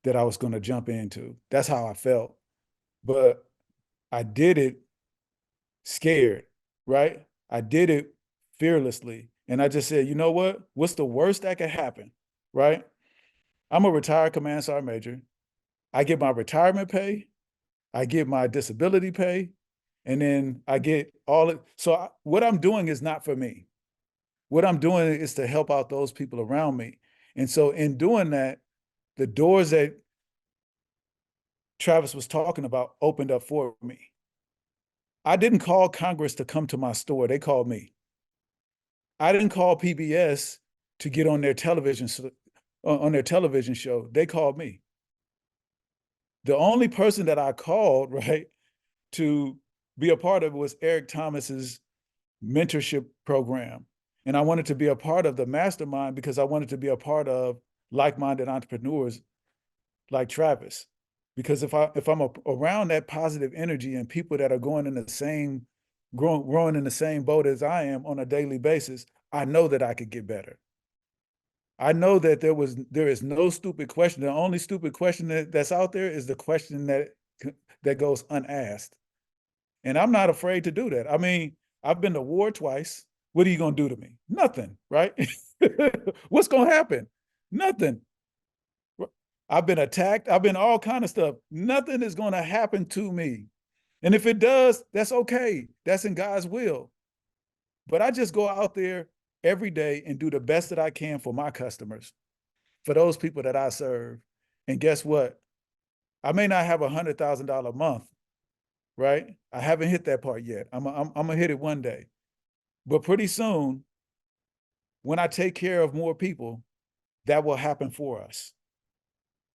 that I was going to jump into. That's how I felt. But I did it scared, right? I did it fearlessly. And I just said, you know what? What's the worst that could happen, right? I'm a retired command sergeant major. I get my retirement pay, I get my disability pay, and then I get all it. So what I'm doing is not for me. What I'm doing is to help out those people around me. And so in doing that, the doors that Travis was talking about opened up for me. I didn't call Congress to come to my store. They called me. I didn't call PBS to get on their television show. They called me. The only person that I called, right, to be a part of it was Eric Thomas's mentorship program. And I wanted to be a part of the mastermind because I wanted to be a part of like-minded entrepreneurs like Travis. Because if I'm around that positive energy and people that are going in the same, growing in the same boat as I am on a daily basis, I know that I could get better. I know that there is no stupid question. The only stupid question that's out there is the question that goes unasked. And I'm not afraid to do that. I mean, I've been to war twice. What are you going to do to me? Nothing, right? What's going to happen? Nothing. I've been attacked. I've been all kind of stuff. Nothing is going to happen to me. And if it does, that's okay. That's in God's will. But I just go out there every day and do the best that I can for my customers, for those people that I serve. And guess what? I may not have $100,000 a month, right? I haven't hit that part yet. I'm gonna hit it one day. But pretty soon, when I take care of more people, that will happen for us.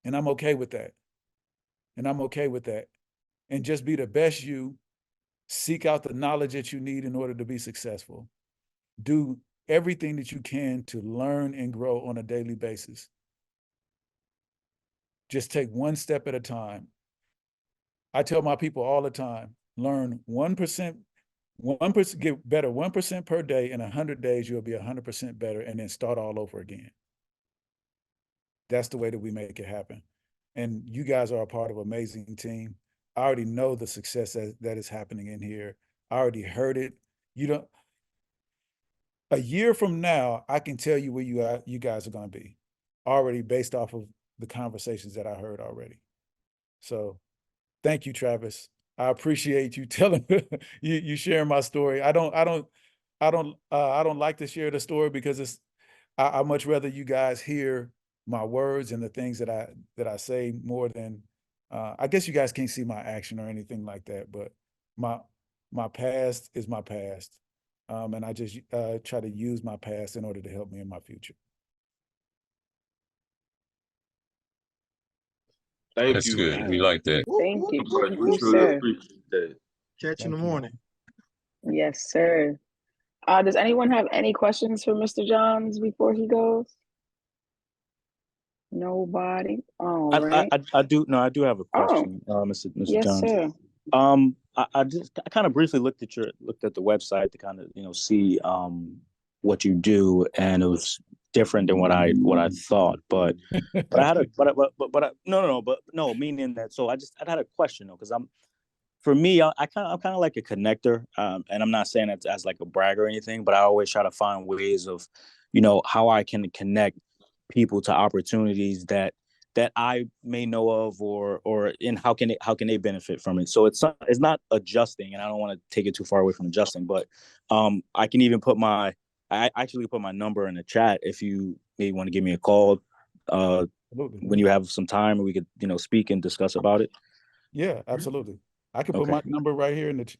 And I'm okay with that. And I'm okay with that. And just be the best you. Seek out the knowledge that you need in order to be successful. Do everything that you can to learn and grow on a daily basis. Just take one step at a time. I tell my people all the time, learn 1%, 1%, get better 1% per day. In 100 days, you'll be 100% better, and then start all over again. That's the way that we make it happen. And you guys are a part of an amazing team. I already know the success that is happening in here. I already heard it. A year from now, I can tell you where you guys are going to be, already based off of the conversations that I heard already. So thank you, Travis. I appreciate you telling you sharing my story. I don't like to share the story because I much rather you guys hear my words and the things that I say more than I guess you guys can't see my action or anything like that, but my past is my past. And I just try to use my past in order to help me in my future. Thank That's you, good. man. We like that. Thank you. Thank We you, truly sir. appreciate that. Catch you in the Thank you. morning. Yes, sir. Does anyone have any questions for Mr. Johns before he goes? Nobody. All right. I do have a Oh, question, Mr. yes, Johns. sir. I kind of briefly looked at the website to kind of see what you do, and it was different than what I thought. But I had a no, meaning that. So I had a question though, because for me, I'm kind of like a connector, and I'm not saying it as like a brag or anything, but I always try to find ways of, how I can connect people to opportunities that I may know of, or in how can they benefit from it. So it's not adjusting, and I don't want to take it too far away from adjusting, but I can even I actually put my number in the chat if you maybe want to give me a call when you have some time, and we could speak and discuss about it. Yeah, absolutely. I can put Okay. my number right here in the.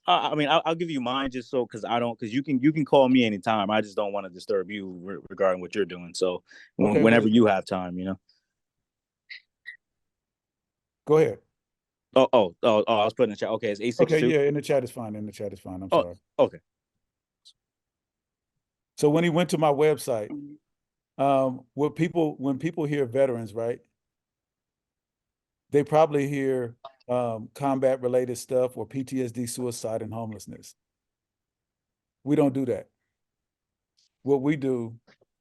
I mean, I'll give you mine just so because you can call me anytime. I just don't want to disturb you regarding what you're doing. So Okay, whenever you have time, Go ahead. I was putting in the chat. Okay, it's 862. Okay, yeah, in the chat is fine. In the chat is fine. I'm sorry. Okay. So when he went to my website, when people hear veterans, right? They probably hear combat related stuff or PTSD, suicide, and homelessness. We don't do that. What we do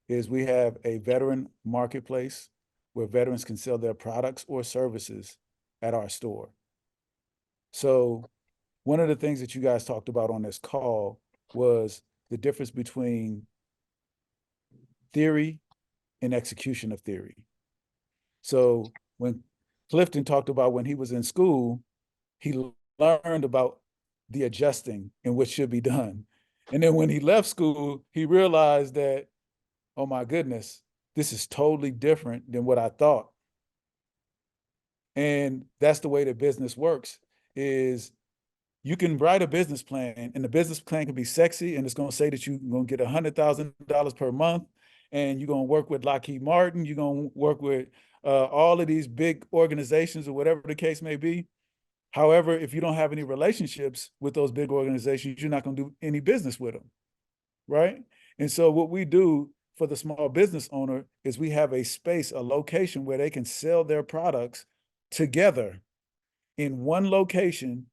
is we have a veteran marketplace where veterans can sell their products or services at our store. So one of the things that you guys talked about on this call was the difference between theory and execution of theory. So when Clifton talked about when he was in school, he learned about the adjusting and what should be done. And then when he left school, he realized that, oh my goodness, this is totally different than what I thought. And that's the way that business works, is you can write a business plan, and the business plan can be sexy, and it's going to say that you're going to get $100,000 per month, and you're going to work with Lockheed Martin, you're going to work with all of these big organizations or whatever the case may be. However, if you don't have any relationships with those big organizations, you're not going to do any business with them, right? And so what we do for the small business owner is we have a space, a location where they can sell their products together in one location.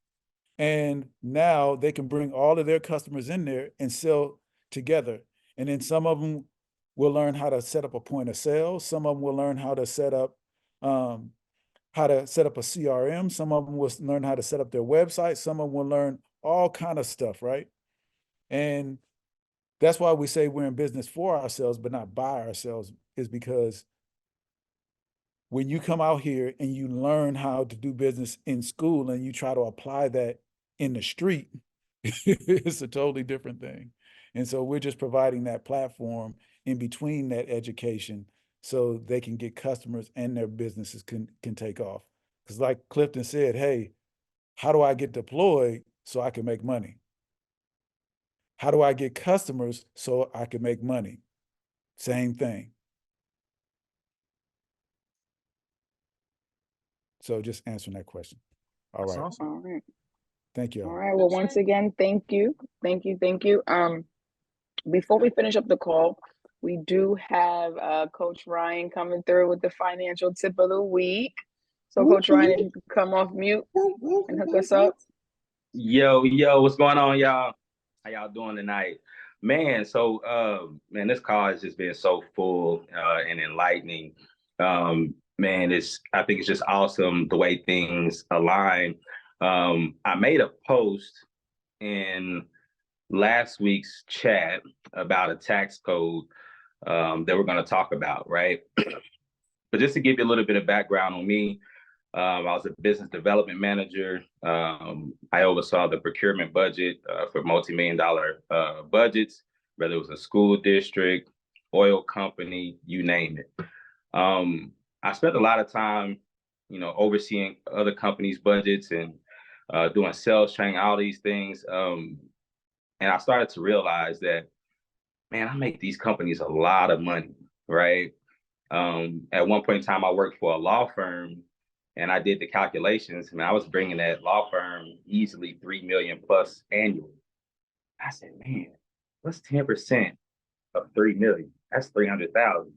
And now they can bring all of their customers in there and sell together. And then some of them will learn how to set up a point of sale. Some of them will learn how to set up a CRM. Some of them will learn how to set up their website. Some of them will learn all kind of stuff, right? And that's why we say we're in business for ourselves, but not by ourselves, is because when you come out here and you learn how to do business in school and you try to apply that in the street, it's a totally different thing. And so we're just providing that platform in between that education so they can get customers and their businesses can take off. Because like Clifton said, hey, how do I get deployed so I can make money? How do I get customers so I can make money? Same thing. So just answering that question. All right. Awesome. All right. Thank you. All right. Well, once again, thank you. Before we finish up the call, we do have Coach Ryan coming through with the financial tip of the week. So Coach Ryan, if you could come off mute and hook us up. Yo, what's going on, y'all? How y'all doing tonight? Man, so man, this call has just been so full and enlightening. Man, I think it's just awesome the way things align. I made a post in last week's chat about a tax code that we're going to talk about, right? But just to give you a little bit of background on me, I was a business development manager. I oversaw the procurement budget for multi-million-dollar budgets, whether it was a school district, oil company, you name it. I spent a lot of time, overseeing other companies' budgets and doing sales training, all these things. And I started to realize that, man, I make these companies a lot of money, right? At one point in time, I worked for a law firm, and I did the calculations, and I was bringing that law firm easily 3 million plus annually. I said, man, what's 10% of 3 million? That's 300,000.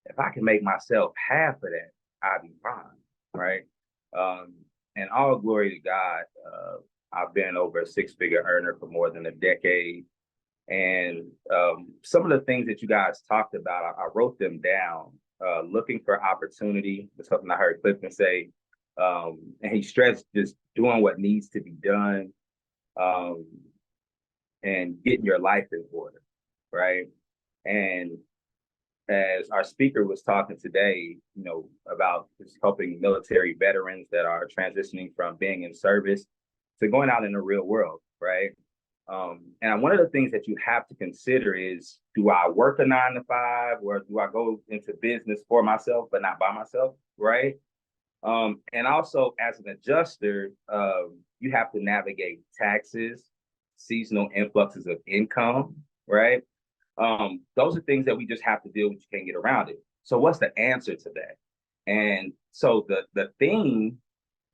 If I can make myself half of that, I'd be fine, right? And all glory to God. I've been over a 6-figure earner for more than a decade. And some of the things that you guys talked about, I wrote them down. Looking for opportunity was something I heard Clifton say. And he stressed just doing what needs to be done and getting your life in order, right? And as our speaker was talking today, about just helping military veterans that are transitioning from being in service to going out in the real world, right? And one of the things that you have to consider is, do I work a 9 to 5, or do I go into business for myself, but not by myself, right? And also as an adjuster, you have to navigate taxes, seasonal influxes of income, right? Those are things that we just have to deal with. You can't get around it. So what's the answer to that? And so the theme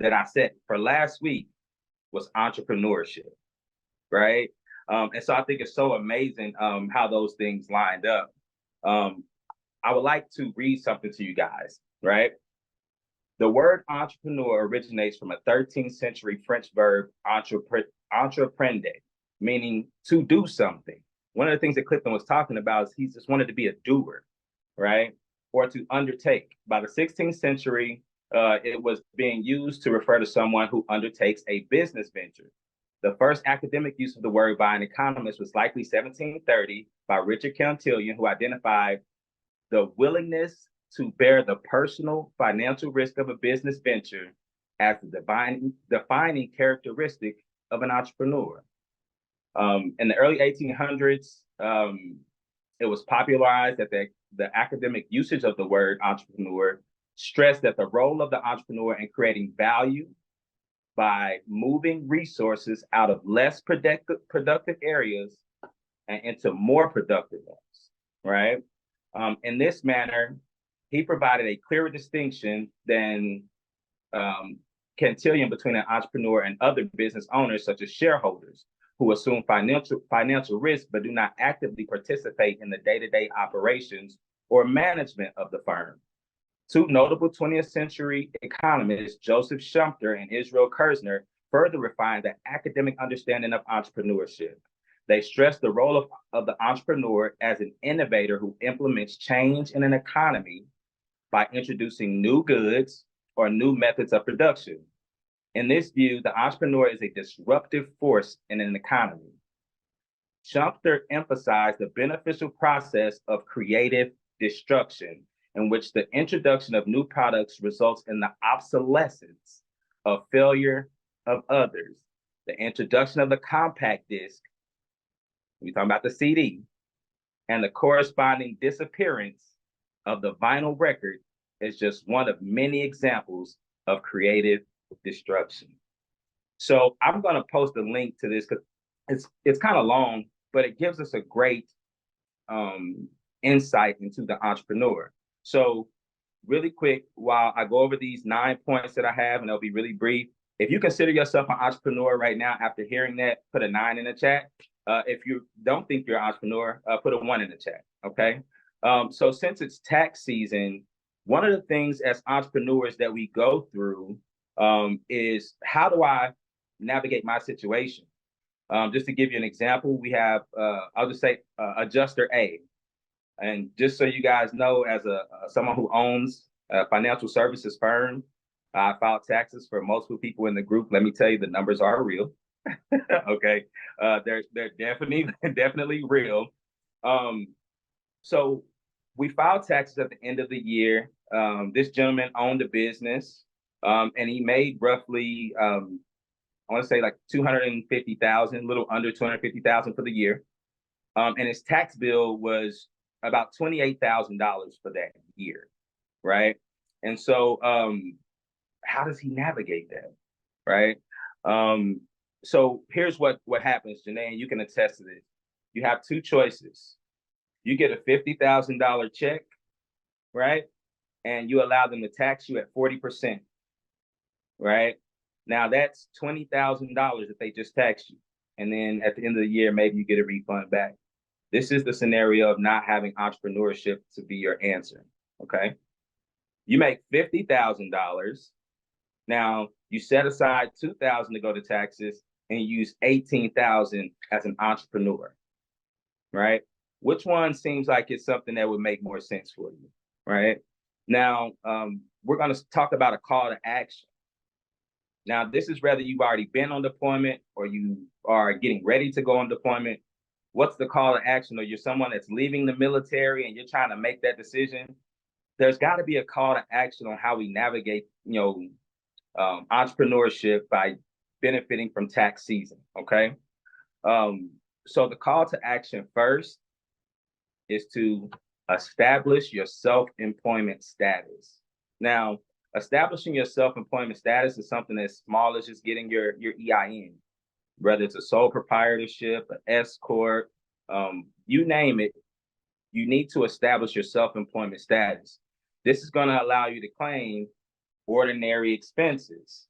that I set for last week was entrepreneurship, right? And so I think it's so amazing how those things lined up. I would like to read something to you guys, right? The word entrepreneur originates from a 13th century French verb, entreprendre, meaning to do something. One of the things that Clifton was talking about is he just wanted to be a doer, right? Or to undertake. By the 16th century, it was being used to refer to someone who undertakes a business venture. The first academic use of the word by an economist was likely 1730 by Richard Cantillon, who identified the willingness to bear the personal financial risk of a business venture as the defining characteristic of an entrepreneur. In the early 1800s, it was popularized that the academic usage of the word entrepreneur stressed that the role of the entrepreneur in creating value by moving resources out of less productive areas and into more productive ones, right? In this manner, he provided a clearer distinction than Cantillon between an entrepreneur and other business owners, such as shareholders, who assume financial risk but do not actively participate in the day-to-day operations or management of the firm. Two notable 20th century economists, Joseph Schumpeter and Israel Kirzner, further refined the academic understanding of entrepreneurship. They stressed the role of the entrepreneur as an innovator who implements change in an economy by introducing new goods or new methods of production. In this view, the entrepreneur is a disruptive force in an economy. Schumpeter emphasized the beneficial process of creative destruction, in which the introduction of new products results in the obsolescence of failure of others. The introduction of the compact disc, we're talking about the CD, and the corresponding disappearance of the vinyl record is just one of many examples of creative destruction. So I'm going to post a link to this because it's kind of long, but it gives us a great insight into the entrepreneur. So really quick, while I go over these 9 points that I have, and they'll be really brief, if you consider yourself an entrepreneur right now after hearing that, put a 9 in the chat. If you don't think you're an entrepreneur, put a 1 in the chat, okay? So since it's tax season, one of the things as entrepreneurs that we go through is how do I navigate my situation? Just to give you an example, we have, I'll just say Adjuster A. And just so you guys know, as someone who owns a financial services firm, I filed taxes for multiple people in the group. Let me tell you, the numbers are real. Okay, they're definitely real. So we filed taxes at the end of the year. This gentleman owned a business, and he made roughly, I want to say like 250,000, a little under 250,000 for the year. And his tax bill was about $28,000 for that year, right? And so, how does he navigate that, right? So here's what happens, Janae, and you can attest to this. You have two choices. You get a $50,000 check, right? And you allow them to tax you at 40%, right? Now that's $20,000 that they just taxed you. And then at the end of the year, maybe you get a refund back. This is the scenario of not having entrepreneurship to be your answer, okay? You make $50,000. Now you set aside $2,000 to go to taxes and use $18,000 as an entrepreneur, right? Which one seems like it's something that would make more sense for you, right? Now, we're going to talk about a call to action. Now, this is whether you've already been on deployment or you are getting ready to go on deployment. What's the call to action? Or you're someone that's leaving the military and you're trying to make that decision. There's got to be a call to action on how we navigate, entrepreneurship by benefiting from tax season, okay? So the call to action first is to establish your self-employment status. Now, establishing your self-employment status is something as small as just getting your EIN, whether it's a sole proprietorship, an S corp, you name it, you need to establish your self-employment status. This is going to allow you to claim ordinary expenses.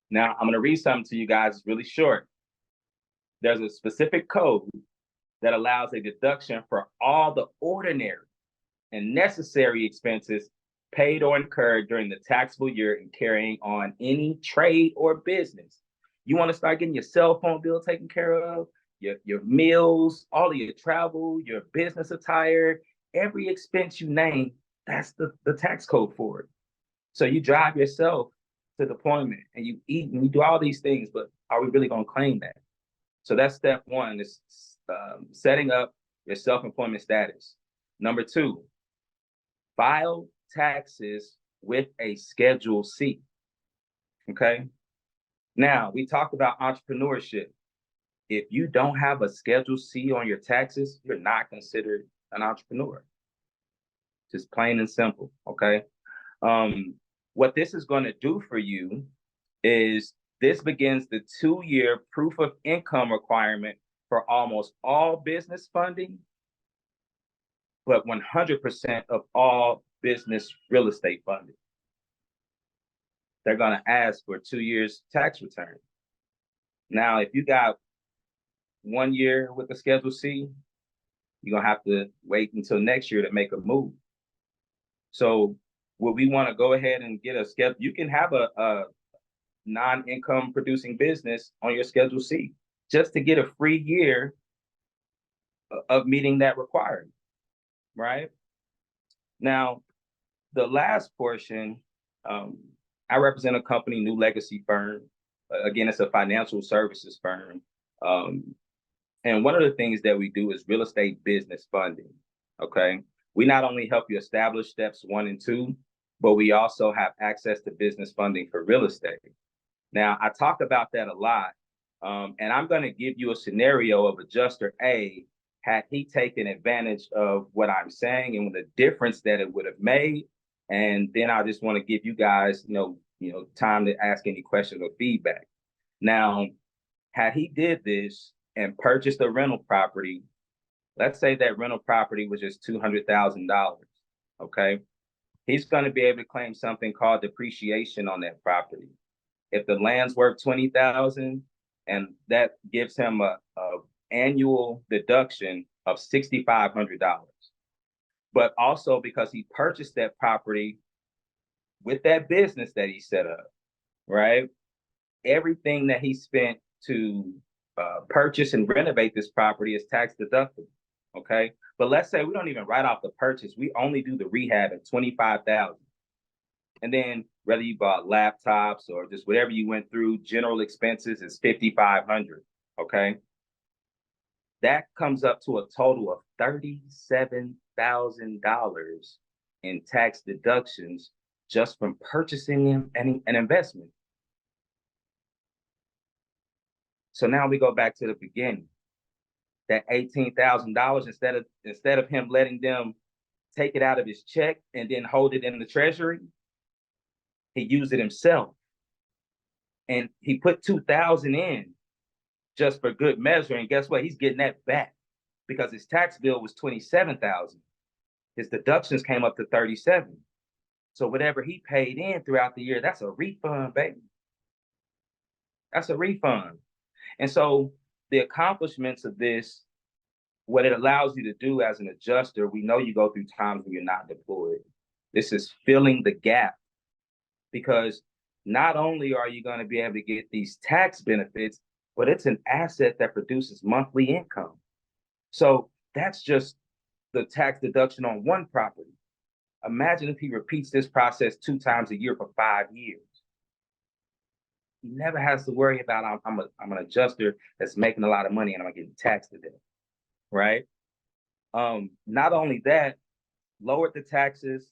Now, I'm going to read something to you guys. It's really short. There's a specific code that allows a deduction for all the ordinary and necessary expenses paid or incurred during the taxable year in carrying on any trade or business. You want to start getting your cell phone bill taken care of, your meals, all of your travel, your business attire, every expense you name, that's the tax code for it. So you drive yourself to deployment and you eat and you do all these things, but are we really going to claim that? So that's step one, is setting up your self-employment status. Number two, file taxes with a Schedule C, okay? Now, we talked about entrepreneurship. If you don't have a Schedule C on your taxes, you're not considered an entrepreneur. Just plain and simple, okay? What this is going to do for you is this begins the 2-year proof of income requirement for almost all business funding, but 100% of all business real estate funding. They're going to ask for 2 years tax return. Now, if you got 1 year with the Schedule C, you're going to have to wait until next year to make a move. So would we want to go ahead and get a schedule? You can have a non-income producing business on your Schedule C just to get a free year of meeting that requirement, right? Now, the last portion, I represent a company, New Legacy Firm. Again, it's a financial services firm. And one of the things that we do is real estate business funding, okay? We not only help you establish steps 1 and 2, but we also have access to business funding for real estate. Now, I talk about that a lot, and I'm going to give you a scenario of Adjuster A had he taken advantage of what I'm saying and the difference that it would have made. And then I just want to give you guys, time to ask any questions or feedback. Now, had he did this and purchased a rental property, let's say that rental property was just $200,000, okay? He's going to be able to claim something called depreciation on that property. If the land's worth $20,000 and that gives him a annual deduction of $6,500. But also because he purchased that property with that business that he set up, right? Everything that he spent to purchase and renovate this property is tax deductible, okay? But let's say we don't even write off the purchase. We only do the rehab at $25,000. And then whether you bought laptops or just whatever you went through, general expenses is $5,500, okay? That comes up to a total of $37,000 in tax deductions just from purchasing an investment. So now we go back to the beginning. That $18,000, instead of him letting them take it out of his check and then hold it in the treasury, he used it himself. And he put $2,000 in just for good measure. And guess what? He's getting that back because his tax bill was $27,000. His deductions came up to $37,000. So whatever he paid in throughout the year, that's a refund, baby. That's a refund. And so the accomplishments of this, what it allows you to do as an adjuster, we know you go through times when you're not deployed. This is filling the gap, because not only are you going to be able to get these tax benefits, but it's an asset that produces monthly income. So that's just the tax deduction on one property. Imagine if he repeats this process 2 times a year for 5 years. He never has to worry about, I'm an adjuster that's making a lot of money and I'm getting taxed today, right? Not only that, lowered the taxes,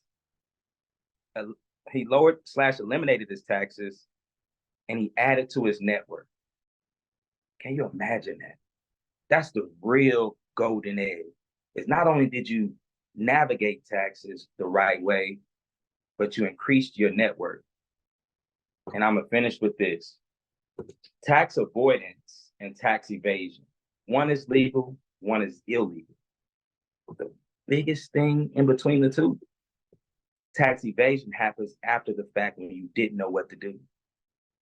he lowered / eliminated his taxes, and he added to his network. Can you imagine that? That's the real golden egg. It's not only did you navigate taxes the right way, but you increased your network. And I'm gonna finish with this. Tax avoidance and tax evasion. One is legal, one is illegal. The biggest thing in between the two, tax evasion happens after the fact when you didn't know what to do.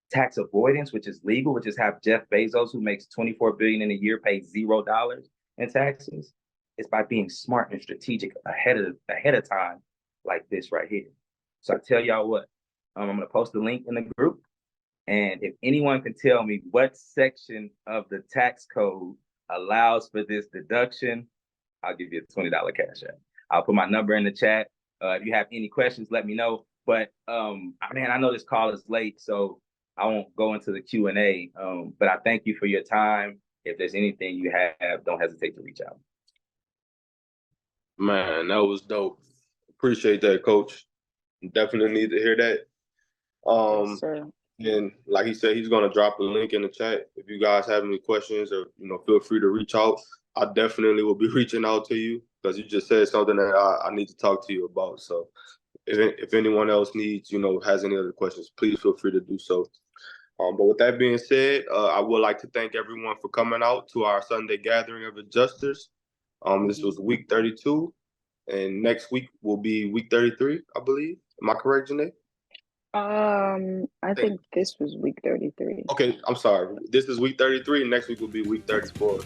Tax avoidance, which is legal, which is have Jeff Bezos, who makes $24 billion in a year, pay $0 in taxes, is by being smart and strategic ahead of time, like this right here. So I tell y'all what, I'm gonna post the link in the group, and if anyone can tell me what section of the tax code allows for this deduction, I'll give you a $20 cash app. I'll put my number in the chat. If you have any questions, let me know. But man, I know this call is late, so I won't go into the Q&A. But I thank you for your time. If there's anything you have, don't hesitate to reach out. Man, that was dope. Appreciate that, Coach. Definitely need to hear that. Yes, sir. And like he said, he's gonna drop a link in the chat. If you guys have any questions, or feel free to reach out. I definitely will be reaching out to you, because you just said something that I need to talk to you about. So if anyone else needs, has any other questions, please feel free to do so. But with that being said, I would like to thank everyone for coming out to our Sunday gathering of adjusters. This was week 32, and next week will be week 33, I believe. Am I correct, Janae? I think this was week 33. Okay, I'm sorry. This is week 33, and next week will be week 34.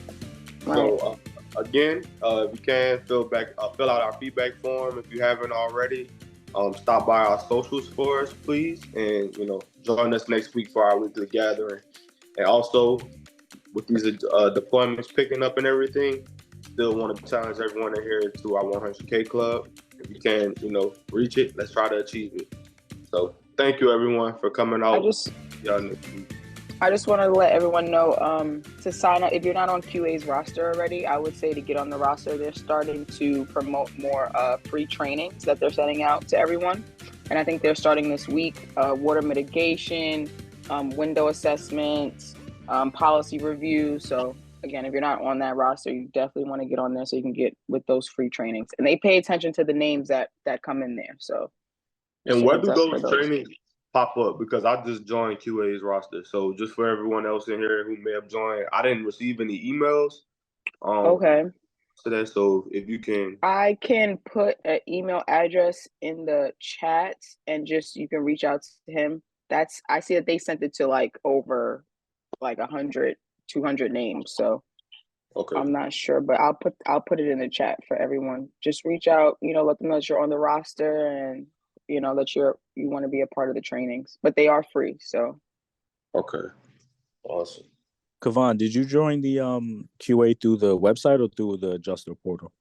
Right. So again, if you can, fill out our feedback form if you haven't already. Stop by our socials for us, please, and join us next week for our weekly gathering. And also, with these deployments picking up and everything, still want to challenge everyone to adhere to our 100K club. If you can, reach it, let's try to achieve it. So thank you, everyone, for coming out. I just want to let everyone know to sign up. If you're not on QA's roster already, I would say to get on the roster. They're starting to promote more free trainings that they're sending out to everyone. And I think they're starting this week, water mitigation, window assessments, policy review. So again, if you're not on that roster, you definitely want to get on there so you can get with those free trainings. And they pay attention to the names that come in there. So. And where do those trainings pop up? Because I just joined QA's roster. So just for everyone else in here who may have joined, I didn't receive any emails. Okay. So if you can. I can put an email address in the chat, and you can reach out to him. I see that they sent it to over 100, 200 names. So Okay. I'm not sure, but I'll put it in the chat for everyone. Just reach out, let them know that you're on the roster and that you want to be a part of the trainings. But they are free, so. Okay. Awesome. Kavan, did you join the QA through the website or through the adjuster portal?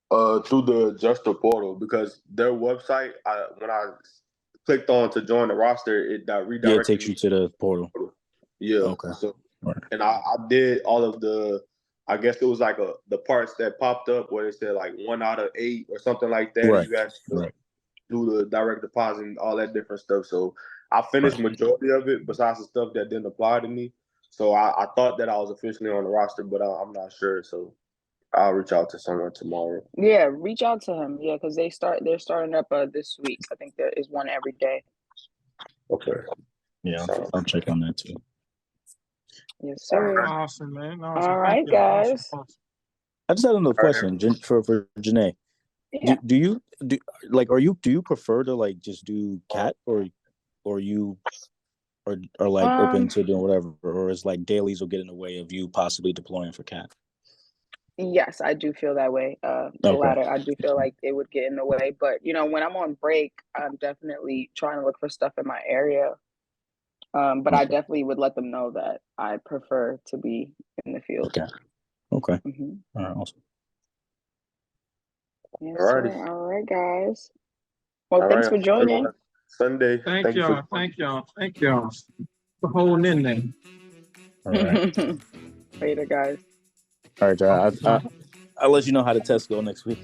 Through the adjuster portal, because their website, when I clicked on to join the roster, it redirected Yeah, it takes you to the portal. Yeah. Okay. So, right. And I did all of I guess it was like the parts that popped up where it said like 1 out of 8 or something like that. Right. You have to do the direct deposit and all that different stuff. So I finished majority of it besides the stuff that didn't apply to me. So I thought that I was officially on the roster, but I'm not sure. So I'll reach out to someone tomorrow. Yeah, reach out to him. Yeah, because they're starting up this week. I think there is one every day. Okay. Yeah, I'll check on that too. Yes, sir. Awesome, man. Awesome. All right, guys. Awesome. I just had another question for Janae. Yeah. Do you prefer to like just do cat or you are like open to doing whatever, or is like dailies will get in the way of you possibly deploying for cat? Yes, I do feel that way. The latter, I do feel like it would get in the way. But when I'm on break, I'm definitely trying to look for stuff in my area. But I definitely would let them know that I prefer to be in the field. Okay. Mm-hmm. All right, awesome. Yes, sir. All right, guys. Well, thanks for joining. Sunday. Thank y'all. Thank y'all for holding in there. All right. Later, guys. All right, John. I'll let you know how the tests go next week.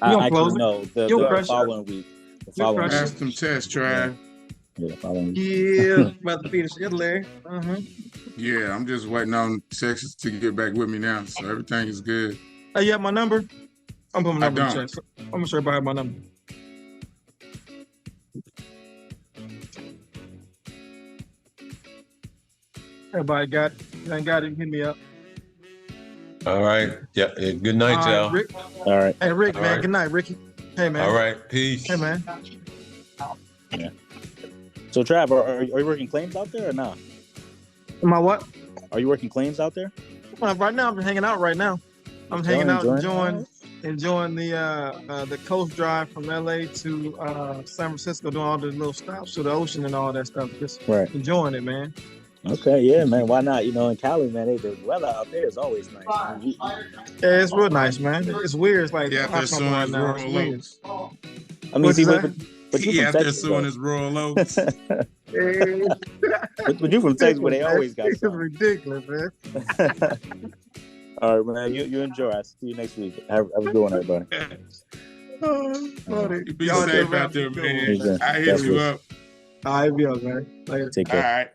I actually know the following week. The following week. Pass them tests, Trav. Yeah, the following week. Yeah, about to finish it, Larry. Yeah, I'm just waiting on Texas to get back with me now, so everything is good. Hey, you have my number? I'm putting my number in the chat. I'm gonna sure everybody have my number. Everybody got it? You ain't got it? Hit me up. All right. Yeah. Good night, y'all. Rick. All right. Hey, Rick, All man. right. Good night, Ricky. Hey, man. All right. Peace. Hey, man. Yeah. So, Trav, are you working claims out there or not? Am I what? Are you working claims out there? Well, right now, I'm hanging out right now. I'm hanging out, enjoying the coast drive from LA to San Francisco, doing all the little stops to the ocean and all that stuff. Just enjoying it, man. Okay, yeah, man. Why not? In Cali, man, the weather out there is always nice. Yeah, it's real nice, man. It's weird. It's like out there suing his rural oats. I mean, see, but you out there suing his rural oats. But you from Texas, where they always got something. It's ridiculous, man. All right, man. You enjoy. I'll see you next week. Have a good one, everybody. Be safe out there, man. I hit you up. I'll hit you up, man. Later. Take care. All right.